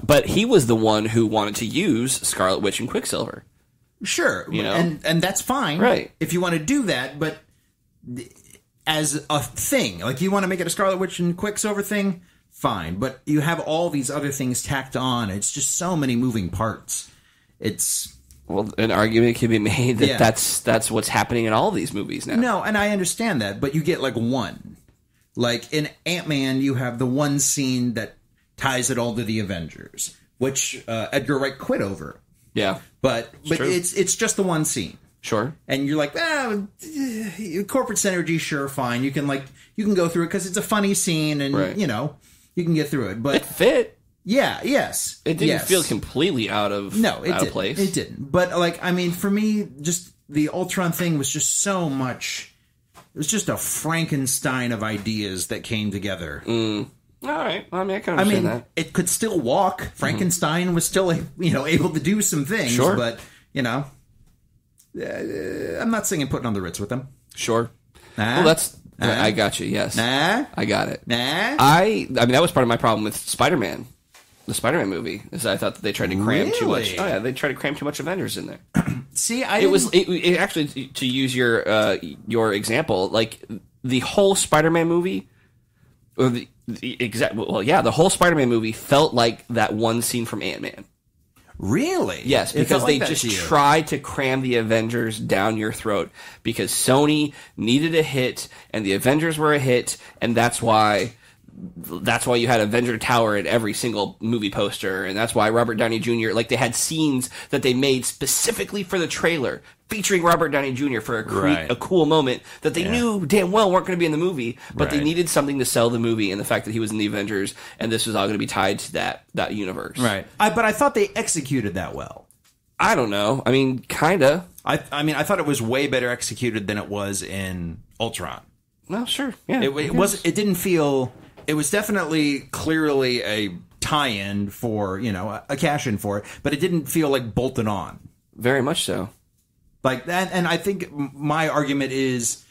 But he was the one who wanted to use Scarlet Witch and Quicksilver. Sure, and that's fine, right? If you want to do that, but as a thing, you want to make it a Scarlet Witch and Quicksilver thing, fine. But you have all these other things tacked on. It's just so many moving parts. Well, an argument can be made that that's what's happening in all of these movies now. No, and I understand that, but you get one. In Ant-Man, you have the one scene that ties it all to the Avengers, which Edgar Wright quit over. Yeah, but it's just the one scene. Sure. And you're like, corporate synergy, sure, fine. You can go through it because it's a funny scene, and you know, you can get through it. But it fit. Yeah. Yes. It didn't feel completely out of place. It didn't. But like, I mean, for me, just the Ultron thing was just so much. It was just a Frankenstein of ideas that came together. All right. I mean, I can understand that. It could still walk. Frankenstein was still, able to do some things. Sure. But, I'm not singing Putting on the Ritz with them. Sure. Well, I got you, yes. I got it. I mean, that was part of my problem with Spider-Man. The Spider-Man movie is I thought that they tried to cram too much. Oh yeah, they tried to cram too much Avengers in there. See, it actually, to use your example, like the whole Spider-Man movie, or the whole Spider-Man movie felt like that one scene from Ant-Man. Really? Yes, because they just tried to cram the Avengers down your throat because Sony needed a hit and the Avengers were a hit, and that's why you had Avenger Tower in every single movie poster, and that's why Robert Downey Jr. Like, they had scenes that they made specifically for the trailer featuring Robert Downey Jr. for a cool moment that they knew damn well weren't going to be in the movie, but they needed something to sell the movie, and the fact that he was in the Avengers and this was all going to be tied to that universe. Right. But I thought they executed that well. I don't know. I mean, kind of. I mean, I thought it was way better executed than it was in Ultron. Well, sure. Yeah. It didn't feel. It was definitely clearly a tie-in for, a cash-in for it, but it didn't feel like bolted on. Very much so. Like that, and I think my argument is,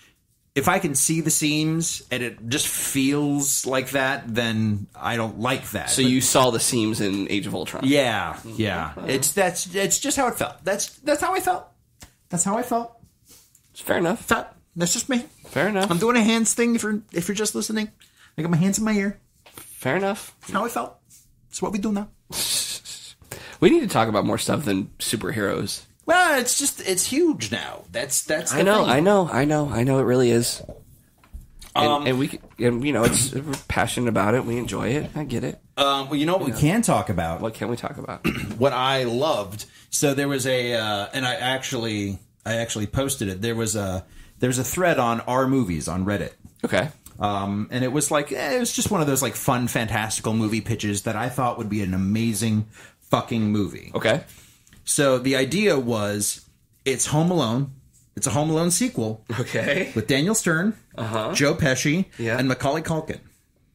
if I can see the seams and it just feels like that, then I don't like that. So you saw the seams in Age of Ultron? Yeah. It's just how it felt. That's how I felt. That's how I felt. It's fair enough. That's just me. Fair enough. I'm doing a hands thing if you're just listening. I got my hands in my ear. Fair enough. That's how I felt. That's what we do now. We need to talk about more stuff than superheroes. Well, it's huge now. That's. I know. It really is. And we're passionate about it. We enjoy it. I get it. Well, you know what we can talk about? What can we talk about? What I loved. So there was and I actually posted it. There was a thread on our movies on Reddit. Okay. And it was like, it was just one of those like fun, fantastical movie pitches that I thought would be an amazing fucking movie. Okay. So the idea was, it's Home Alone. It's a Home Alone sequel. Okay. With Daniel Stern, Joe Pesci, and Macaulay Culkin.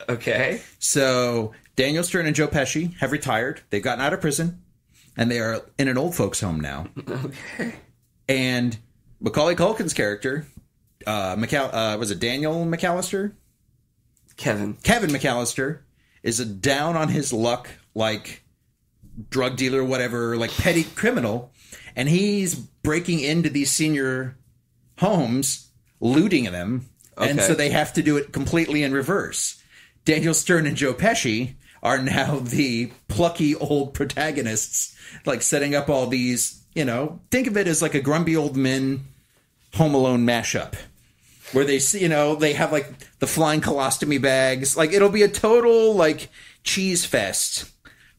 Okay. So Daniel Stern and Joe Pesci have retired. They've gotten out of prison, and they are in an old folks' home now. Okay. And Macaulay Culkin's character, was it Daniel McAllister? Kevin McAllister is a down on his luck, like, drug dealer, whatever, like petty criminal, and he's breaking into these senior homes, looting them, and so they have to do it completely in reverse. Daniel Stern and Joe Pesci are now the plucky old protagonists, like setting up all these, think of it as like a grumpy old men Home Alone mashup, where they have like the flying colostomy bags, like it'll be a total like cheese fest,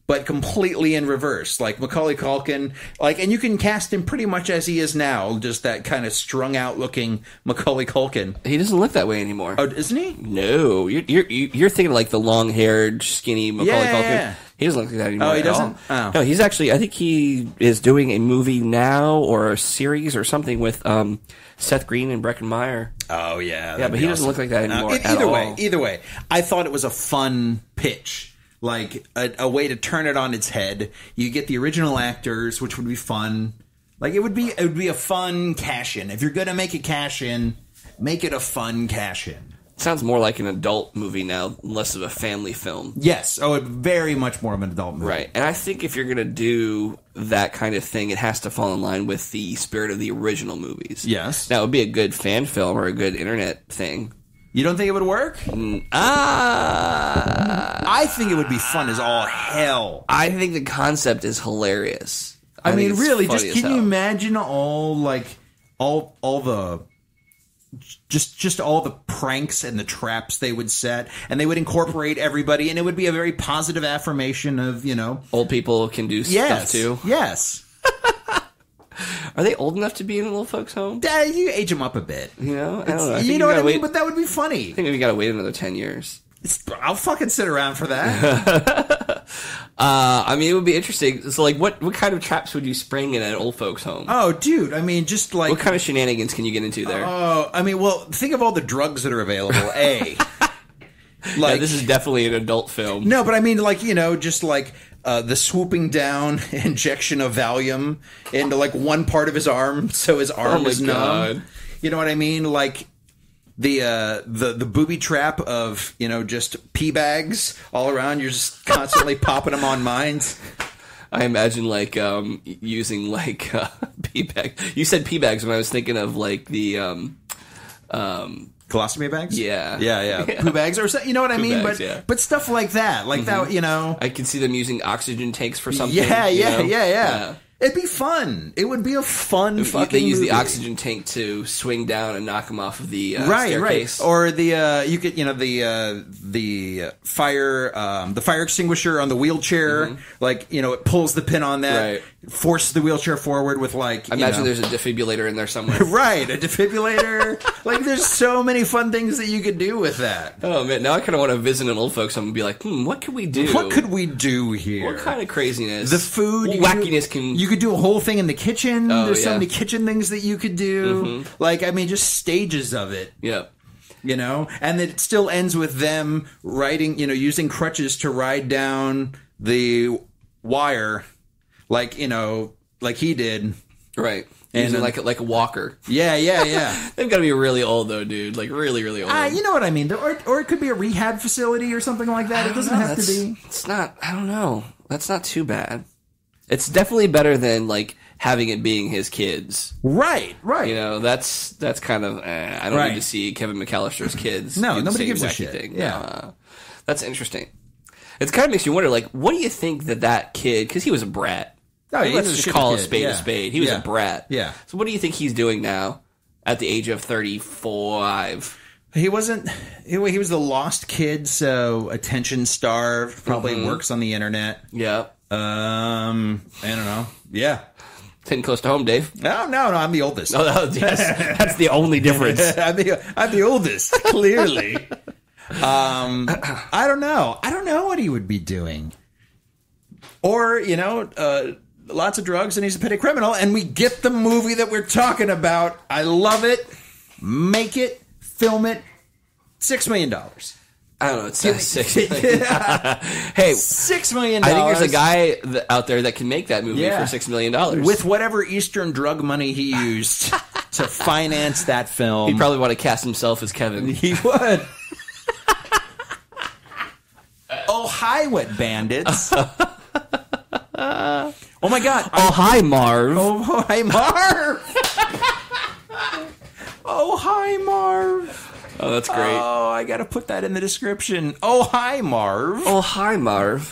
but completely in reverse. Like Macaulay Culkin, and you can cast him pretty much as he is now, just that kind of strung out looking Macaulay Culkin. He doesn't look that way anymore. Oh, isn't he? No, you're thinking like the long haired, skinny Macaulay Culkin. Yeah. He doesn't look like that anymore. Oh, he doesn't? Oh. No, he's actually, I think he is doing a movie now or a series or something with Seth Green and Breckin Meyer. Oh, yeah. Yeah, but he doesn't look like that anymore. Either way, I thought it was a fun pitch. Like a way to turn it on its head. You get the original actors, which would be fun. Like it would be a fun cash in. If you're gonna make a cash in, make it a fun cash in. Sounds more like an adult movie now, less of a family film. Yes. Oh, very much more of an adult movie. Right. And I think if you're gonna do that kind of thing, it has to fall in line with the spirit of the original movies. Yes. Now it would be a good fan film or a good internet thing. You don't think it would work? I think it would be fun as all hell. I think the concept is hilarious. I mean, really, just can you imagine all the pranks and the traps they would set, and they would incorporate everybody, and it would be a very positive affirmation of, old people can do stuff too. Yes. Are they old enough to be in an old folks' home? You age them up a bit. You know? I don't know. You know what I mean? But that would be funny. I think we got to wait another 10 years. I'll fucking sit around for that. I mean, it would be interesting. So, like, what kind of traps would you spring in an old folks' home? Oh, dude. I mean, just like... What kind of shenanigans can you get into there? Oh, I mean, well, think of all the drugs that are available, Like, this is definitely an adult film. No, but I mean, like, you know, just like the swooping down injection of Valium into like one part of his arm, so his arm is numb. You know what I mean? Like the booby trap of, you know, just pee bags all around. You're just constantly popping them on mines. I imagine like using like pee bags. You said pee bags when I was thinking of like the colostomy bags? Yeah. Poo bags or something, you know what I mean? Bags, but stuff like that. Like that, you know. I can see them using oxygen tanks for something. Yeah. It'd be fun. It would be a fun fucking They use movie. the oxygen tank to swing down and knock him off of the staircase. Right. Or the you could, you know, the fire extinguisher on the wheelchair, like, you know, it pulls the pin on that, forces the wheelchair forward with like. I imagine there's a defibrillator in there somewhere. Right, a defibrillator. Like, there's so many fun things that you could do with that. Oh man, now I kind of want to visit an old folks home and be like, what could we do? What could we do here? What kind of craziness? The food, wackiness You could do a whole thing in the kitchen. There's so yeah. many kitchen things that you could do. Like, I mean, just stages of it. Yeah. You know? And it still ends with them riding, you know, using crutches to ride down the wire, like, you know, like he did. Right. And Using like a walker. Yeah. They've got to be really old though, dude. Like really, really old. You know what I mean? Or it could be a rehab facility or something like that. It doesn't have to be. It's not. I don't know. That's not too bad. It's definitely better than like having it being his kids. Right. You know, that's kind of. I don't need to see Kevin McAllister's kids. No, do the nobody same gives a wacky shit. thing. Yeah, that's interesting. It kind of makes you wonder, like, what do you think that kid? Because he was a brat. Oh, let's just call a spade a spade. He was a brat. Yeah. So what do you think he's doing now at the age of 35? He wasn't. He was the lost kid, so attention starved. Probably works on the internet. Yeah. I don't know. Yeah. Hitting close to home, Dave. No. I'm the oldest. Oh, yes. That's the only difference. I'm the oldest. Clearly. I don't know. I don't know what he would be doing. Or, you know, lots of drugs and he's a petty criminal, and we get the movie that we're talking about. I love it. Make it. Film it. $6 million. I don't know. It's $6 million. Hey, $6 million. I think there's a guy out there that can make that movie for $6 million with whatever Eastern drug money he used to finance that film. He'd probably want to cast himself as Kevin. He would. Oh, hi, wet bandits. Oh my God. Oh, hi, Marv. Oh, hi, Marv. Oh, hi, Marv. Oh, that's great. Oh, I got to put that in the description. Oh, hi, Marv. Oh, hi, Marv.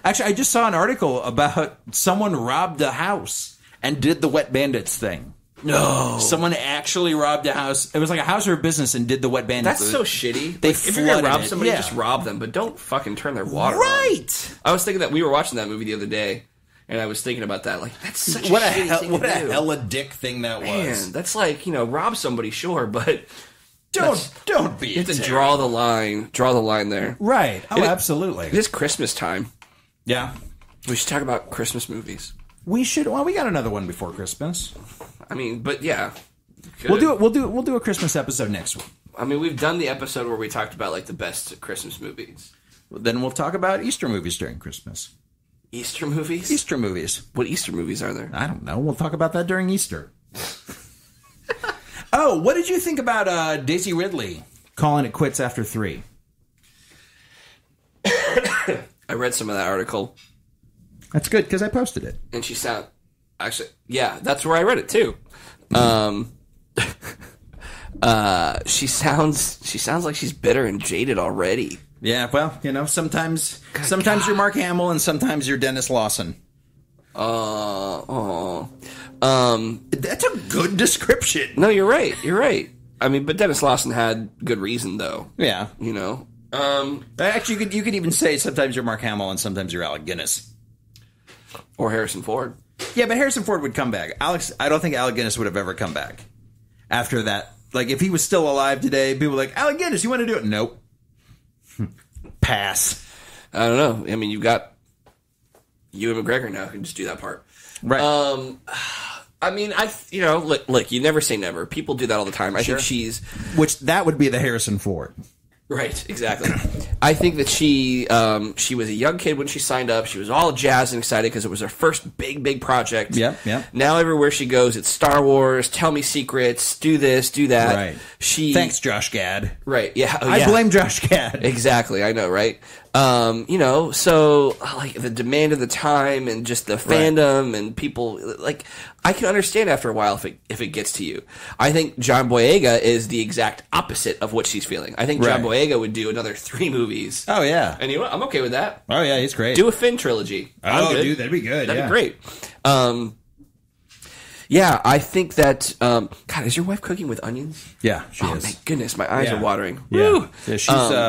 Actually, I just saw an article about someone robbed a house and did the Wet Bandits thing. No. Someone actually robbed a house. It was like a house or a business and did the Wet Bandits. That's so shitty. They if you're going to rob it. somebody, just rob them, but don't fucking turn their water on. Right. I was thinking that we were watching that movie the other day, and I was thinking about that. Like, that's such what a a shitty thing what to a do. hella dick thing that was. Man, that's like, you know, rob somebody, sure, but don't be. you have to draw the line there. Right. Oh, absolutely. It is Christmas time. Yeah. We should talk about Christmas movies. We should. Well, we got another one before Christmas. I mean, but yeah. We'll do it. We'll do a Christmas episode next week. I mean, we've done the episode where we talked about like the best Christmas movies. Then we'll talk about Easter movies during Christmas. Easter movies? Easter movies. What Easter movies are there? I don't know. We'll talk about that during Easter. Oh, what did you think about Daisy Ridley calling it quits after 3? I read some of that article. That's good because I posted it. And she sound actually, yeah, that's where I read it too. She sounds like she's bitter and jaded already. Yeah, well, you know, sometimes you're Mark Hamill and sometimes you're Dennis Lawson. That's a good description. No, you're right. I mean, but Dennis Lawson had good reason though. Yeah. You know. Actually, you could even say sometimes you're Mark Hamill and sometimes you're Alec Guinness. Or Harrison Ford. Yeah, but Harrison Ford would come back. I don't think Alec Guinness would have ever come back after that. Like, if he was still alive today, people were like, Alec Guinness, you want to do it? Nope. Pass. I don't know. I mean, you've got Ewan McGregor now who can just do that part. Right. I mean, look, you never say never. People do that all the time. I think she's... Which, that would be the Harrison Ford. Right, exactly. I think that she was a young kid when she signed up. She was all jazzed and excited because it was her first big project. Yeah. Now everywhere she goes, it's Star Wars, tell me secrets, do this, do that. Right. Thanks, Josh Gad. Right, yeah. I blame Josh Gad. Exactly, I know, right? So like the demand of the time and just the fandom and people, like, I can understand after a while if it gets to you. I think John Boyega is the exact opposite of what she's feeling. I think John Boyega would do another 3 movies. Oh yeah, and you know what? I'm okay with that. Oh yeah, he's great. Do a Finn trilogy. Oh, dude, that'd be good. That'd be great. Yeah, I think that. God, is your wife cooking with onions? Yeah, she is. My goodness, my eyes are watering. Yeah,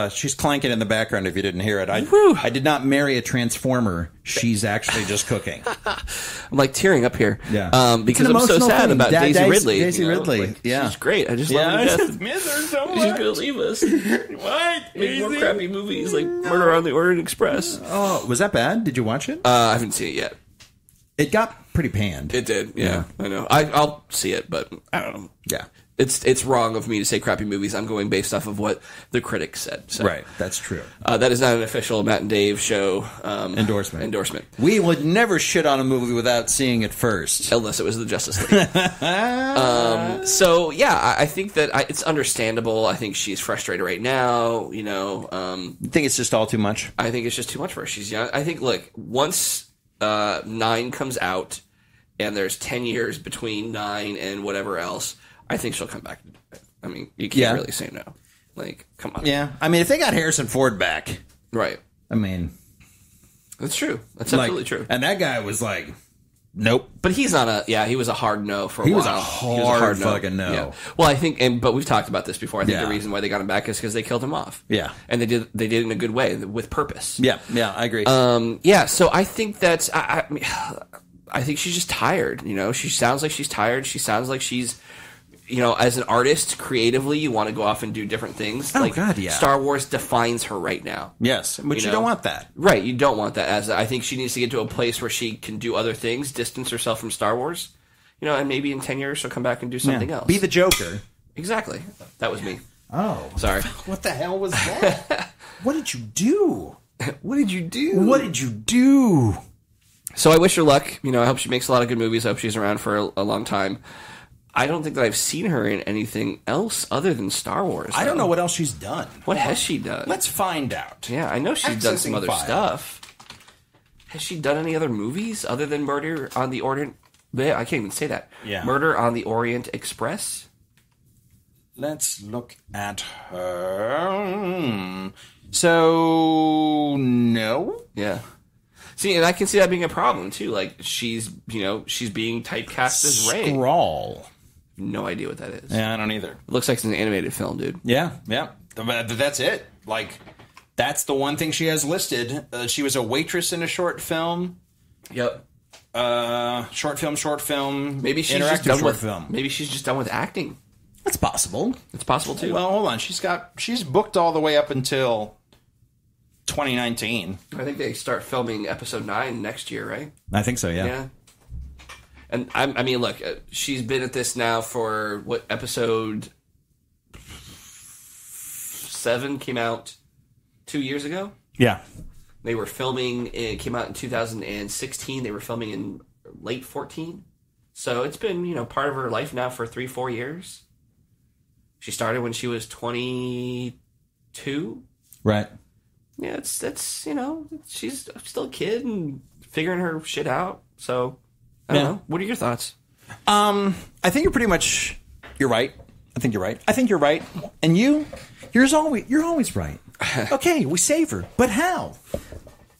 she's clanking in the background. If you didn't hear it, I did not marry a transformer. She's actually just cooking. I'm like tearing up here. Yeah, because I'm so sad about Daisy Ridley. Daisy Ridley. Like, she's great. I just love her to death. I just miss her so much. She's gonna leave us. What? Make more crappy movies like Murder on the Orient Express. Oh, was that bad? Did you watch it? I haven't seen it yet. It got pretty panned. It did, yeah. I know. I'll see it, but I don't know. Yeah. It's wrong of me to say crappy movies. I'm going based off of what the critics said. So. Right, that's true. That is not an official Matt and Dave show endorsement. We would never shit on a movie without seeing it first. Unless it was the Justice League. So, yeah, I think that it's understandable. I think she's frustrated right now, you think it's just all too much? I think it's just too much for her. She's young. I think, look, once 9 comes out and there's 10 years between 9 and whatever else, I think she'll come back. I mean, you can't really say no. Like, come on. Yeah. I mean, if they got Harrison Ford back. Right. I mean. That's true. That's absolutely true. And that guy was like, nope. But he's not he was a hard no for a while. He was a hard fucking no. Yeah. Well, I think, but we've talked about this before. I think the reason why they got him back is because they killed him off. Yeah. And they did it in a good way, with purpose. Yeah, I agree. So I think that, I think she's just tired, She sounds like she's tired. She sounds like she's, as an artist, creatively, you want to go off and do different things. Oh, God, yeah. Star Wars defines her right now. Yes, but you don't want that. Right, you don't want that. I think she needs to get to a place where she can do other things, distance herself from Star Wars, and maybe in 10 years she'll come back and do something else. Be the Joker. Exactly. That was me. Oh. Sorry. What the hell was that? What did you do? What did you do? What did you do? So I wish her luck. I hope she makes a lot of good movies. I hope she's around for a long time. I don't think that I've seen her in anything else other than Star Wars. I don't know what else she's done. What has she done? Let's find out. Yeah, I know she's done some other stuff. Has she done any other movies other than Murder on the Orient? I can't even say that. Yeah. Murder on the Orient Express? Let's look at her. So, no. Yeah. See, and I can see that being a problem, too. Like, she's being typecast as Rey. Skrull. No idea what that is. Yeah, I don't either. It looks like it's an animated film, dude. Yeah. That's it. Like, that's the one thing she has listed. She was a waitress in a short film. Yep. Short film. Maybe she's interactive just done short with film. Maybe she's just done with acting. That's possible. It's possible too. Well, hold on. She's booked all the way up until 2019. I think they start filming episode 9 next year, right? I think so. Yeah. And I mean, look, she's been at this now for what, episode 7 came out 2 years ago? Yeah. They were filming, it came out in 2016. They were filming in late 14. So it's been, part of her life now for 3-4 years. She started when she was 22. Right. Yeah, that's she's still a kid and figuring her shit out. So, I don't know. What are your thoughts? I think you're right. I think you're right. And you're always right. Okay, we save her. But how?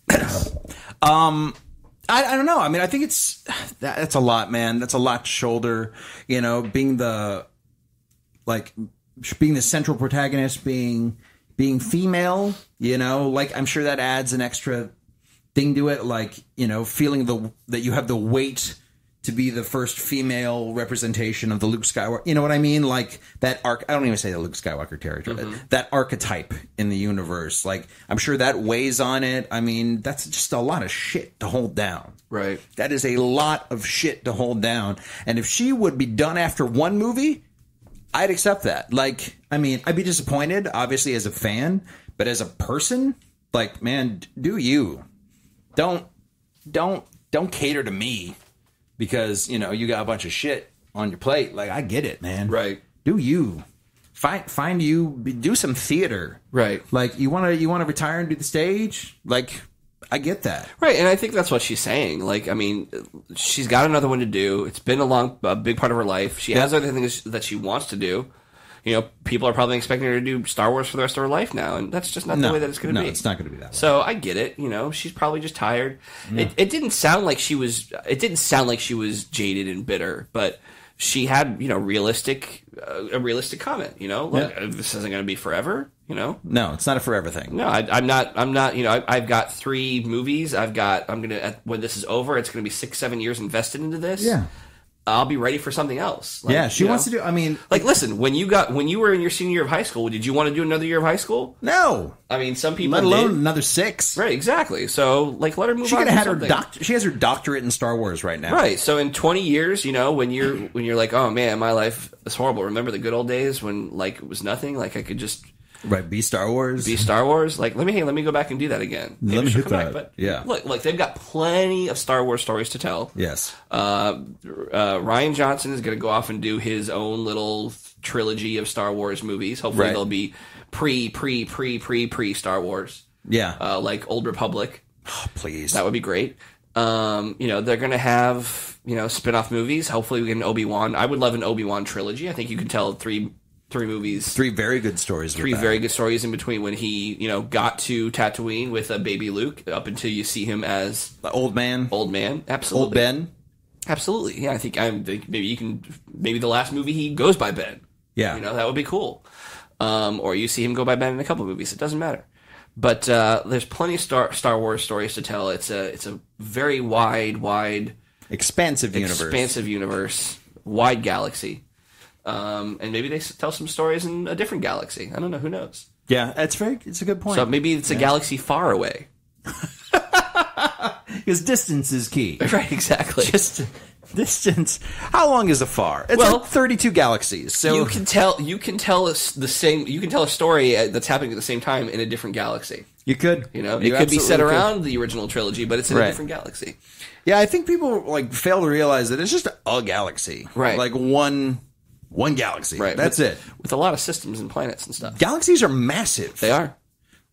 I don't know. I mean, I think that's a lot, man. That's a lot to shoulder, being the central protagonist, being female, I'm sure that adds an extra thing to it, like, you know, feeling that you have the weight to be the first female representation of the Luke Skywalker. You know what I mean? Like that arc. I don't even say the Luke Skywalker territory. That archetype in the universe. Like, I'm sure that weighs on it. I mean, that's just a lot of shit to hold down. Right. That is a lot of shit to hold down. And if she would be done after one movie, I'd accept that. Like, I mean, I'd be disappointed, obviously, as a fan, but as a person, like, man, do you. Don't cater to me. Because, you know, you got a bunch of shit on your plate. Like, I get it, man. Right. Do you. Find you, do some theater. Right. Like, you want to retire and do the stage? Like, I get that. Right, and I think that's what she's saying. Like, I mean, she's got another one to do. It's been a big part of her life. She has other things that she wants to do. You know, people are probably expecting her to do Star Wars for the rest of her life now, and that's just not the way that it's going to be. No, it's not going to be that way. So I get it. You know, she's probably just tired. Yeah. It didn't sound like she was. It didn't sound like she was jaded and bitter, but she had, you know, a realistic comment. You know, look, this isn't going to be forever. You know, no, it's not a forever thing. No, I'm not. You know, I've got 3 movies. I'm gonna, when this is over, it's going to be 6-7 years invested into this. Yeah. I'll be ready for something else. Like, yeah, she wants to do. I mean, like, listen, when you were in your senior year of high school, did you want to do another year of high school? No. I mean, some people let alone did. Another 6. Right, exactly. So, like, let her move. She on. could have had her she has her doctorate in Star Wars right now. Right. So, in 20 years, you know, when you're like, oh man, my life is horrible. Remember the good old days when, like, it was nothing. Like, I could just be Star Wars. Be Star Wars. Like, let me go back and do that again. Let me hit that. But yeah. Look, they've got plenty of Star Wars stories to tell. Yes. Ryan Johnson is going to go off and do his own little trilogy of Star Wars movies. Hopefully they'll be pre Star Wars. Yeah. Like Old Republic. Oh, please. That would be great. You know, they're going to have, you know, spin-off movies. Hopefully we get an Obi-Wan. I would love an Obi-Wan trilogy. I think you can tell three movies. 3 very good stories. 3 very good stories in between when he, you know, got to Tatooine with a baby Luke up until you see him as the old man. Absolutely. Old Ben. Absolutely. Yeah, I think maybe the last movie he goes by Ben. Yeah. You know, that would be cool. Or you see him go by Ben in a couple of movies. It doesn't matter. But there's plenty of Star Wars stories to tell. It's a very wide expansive universe, wide galaxy. And maybe they tell some stories in a different galaxy. I don't know. Who knows? Yeah, it's a good point. So maybe it's a galaxy far away. Because distance is key. Right, exactly. Just distance. How long is a far? It's like 32 galaxies. So you can tell us the same. You can tell a story that's happening at the same time in a different galaxy. You could. You know, it could be set around the original trilogy, but it's in a different galaxy. Yeah, I think people like fail to realize that it's just a galaxy. Right. Like one galaxy. Right. That's it. With a lot of systems and planets and stuff. Galaxies are massive. They are.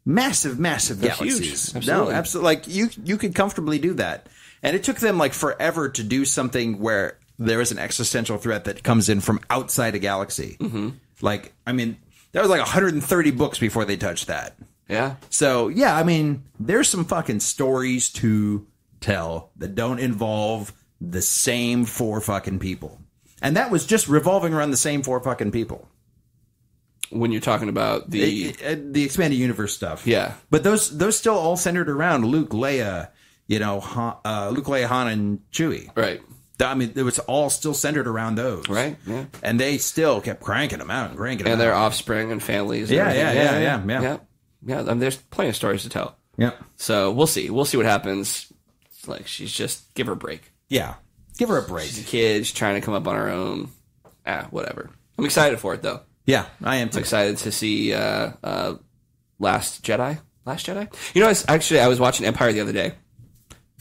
Massive They're galaxies. Huge. Absolutely. No, absolutely. Like you could comfortably do that. And it took them like forever to do something where there is an existential threat that comes in from outside a galaxy. Mm-hmm. Like, I mean, there was like 130 books before they touched that. Yeah. So, yeah, I mean, there's some fucking stories to tell that don't involve the same 4 fucking people. And that was just revolving around the same 4 fucking people. When you're talking about the expanded universe stuff. Yeah. But those still all centered around Luke, Leia, you know, Luke, Leia, Han, and Chewie. Right. I mean, it was all still centered around those. Right, yeah. And they still kept cranking them out. And their offspring and families. And Yeah. I mean, there's plenty of stories to tell. Yeah. So we'll see. We'll see what happens. It's like, she's just, give her a break. Yeah. Give her a break. She's a kid. She's trying to come up on her own. Whatever. I'm excited for it, though. Yeah, I am too. I'm excited to see Last Jedi. You know, I was watching Empire the other day.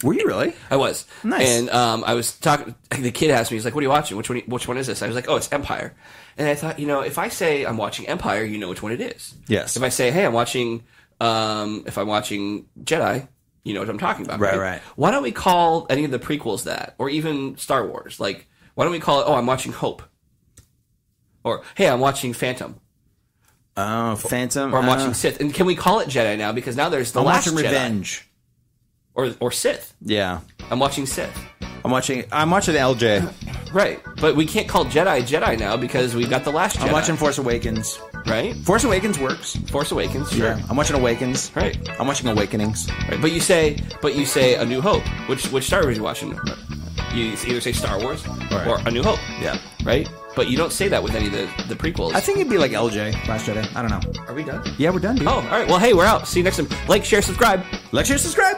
Were you really? I was. Nice. And I was talking. The kid asked me, he's like, "What are you watching? Which one is this?" I was like, "Oh, it's Empire." And I thought, you know, if I say I'm watching Empire, you know which one it is. Yes. If I say, "Hey, I'm watching," if I'm watching Jedi, you know what I'm talking about. Right. Why don't we call any of the prequels that, or even Star Wars? Like, why don't we call it? Oh, I'm watching Hope. Or, hey, I'm watching Phantom. Oh, Phantom. Or I'm watching Sith. And can we call it Jedi now? Because now there's the Last watching Jedi. Revenge. Or Sith. Yeah. I'm watching Sith. I'm watching LJ. Right. But we can't call Jedi now because we've got the Last Jedi. I'm watching Force Awakens. right? Force Awakens works. Force Awakens, sure. Yeah, I'm watching Awakens. Right. I'm watching Awakenings. Right. But you say A New Hope. Which Star Wars are you watching? You either say Star Wars or A New Hope. Yeah. Right? But you don't say that with any of the prequels. I think it'd be like LJ, Last Jedi. I don't know. Are we done? Yeah, we're done, dude. Oh, all right. Well, hey, we're out. See you next time. Like, share, subscribe. Like, share, subscribe.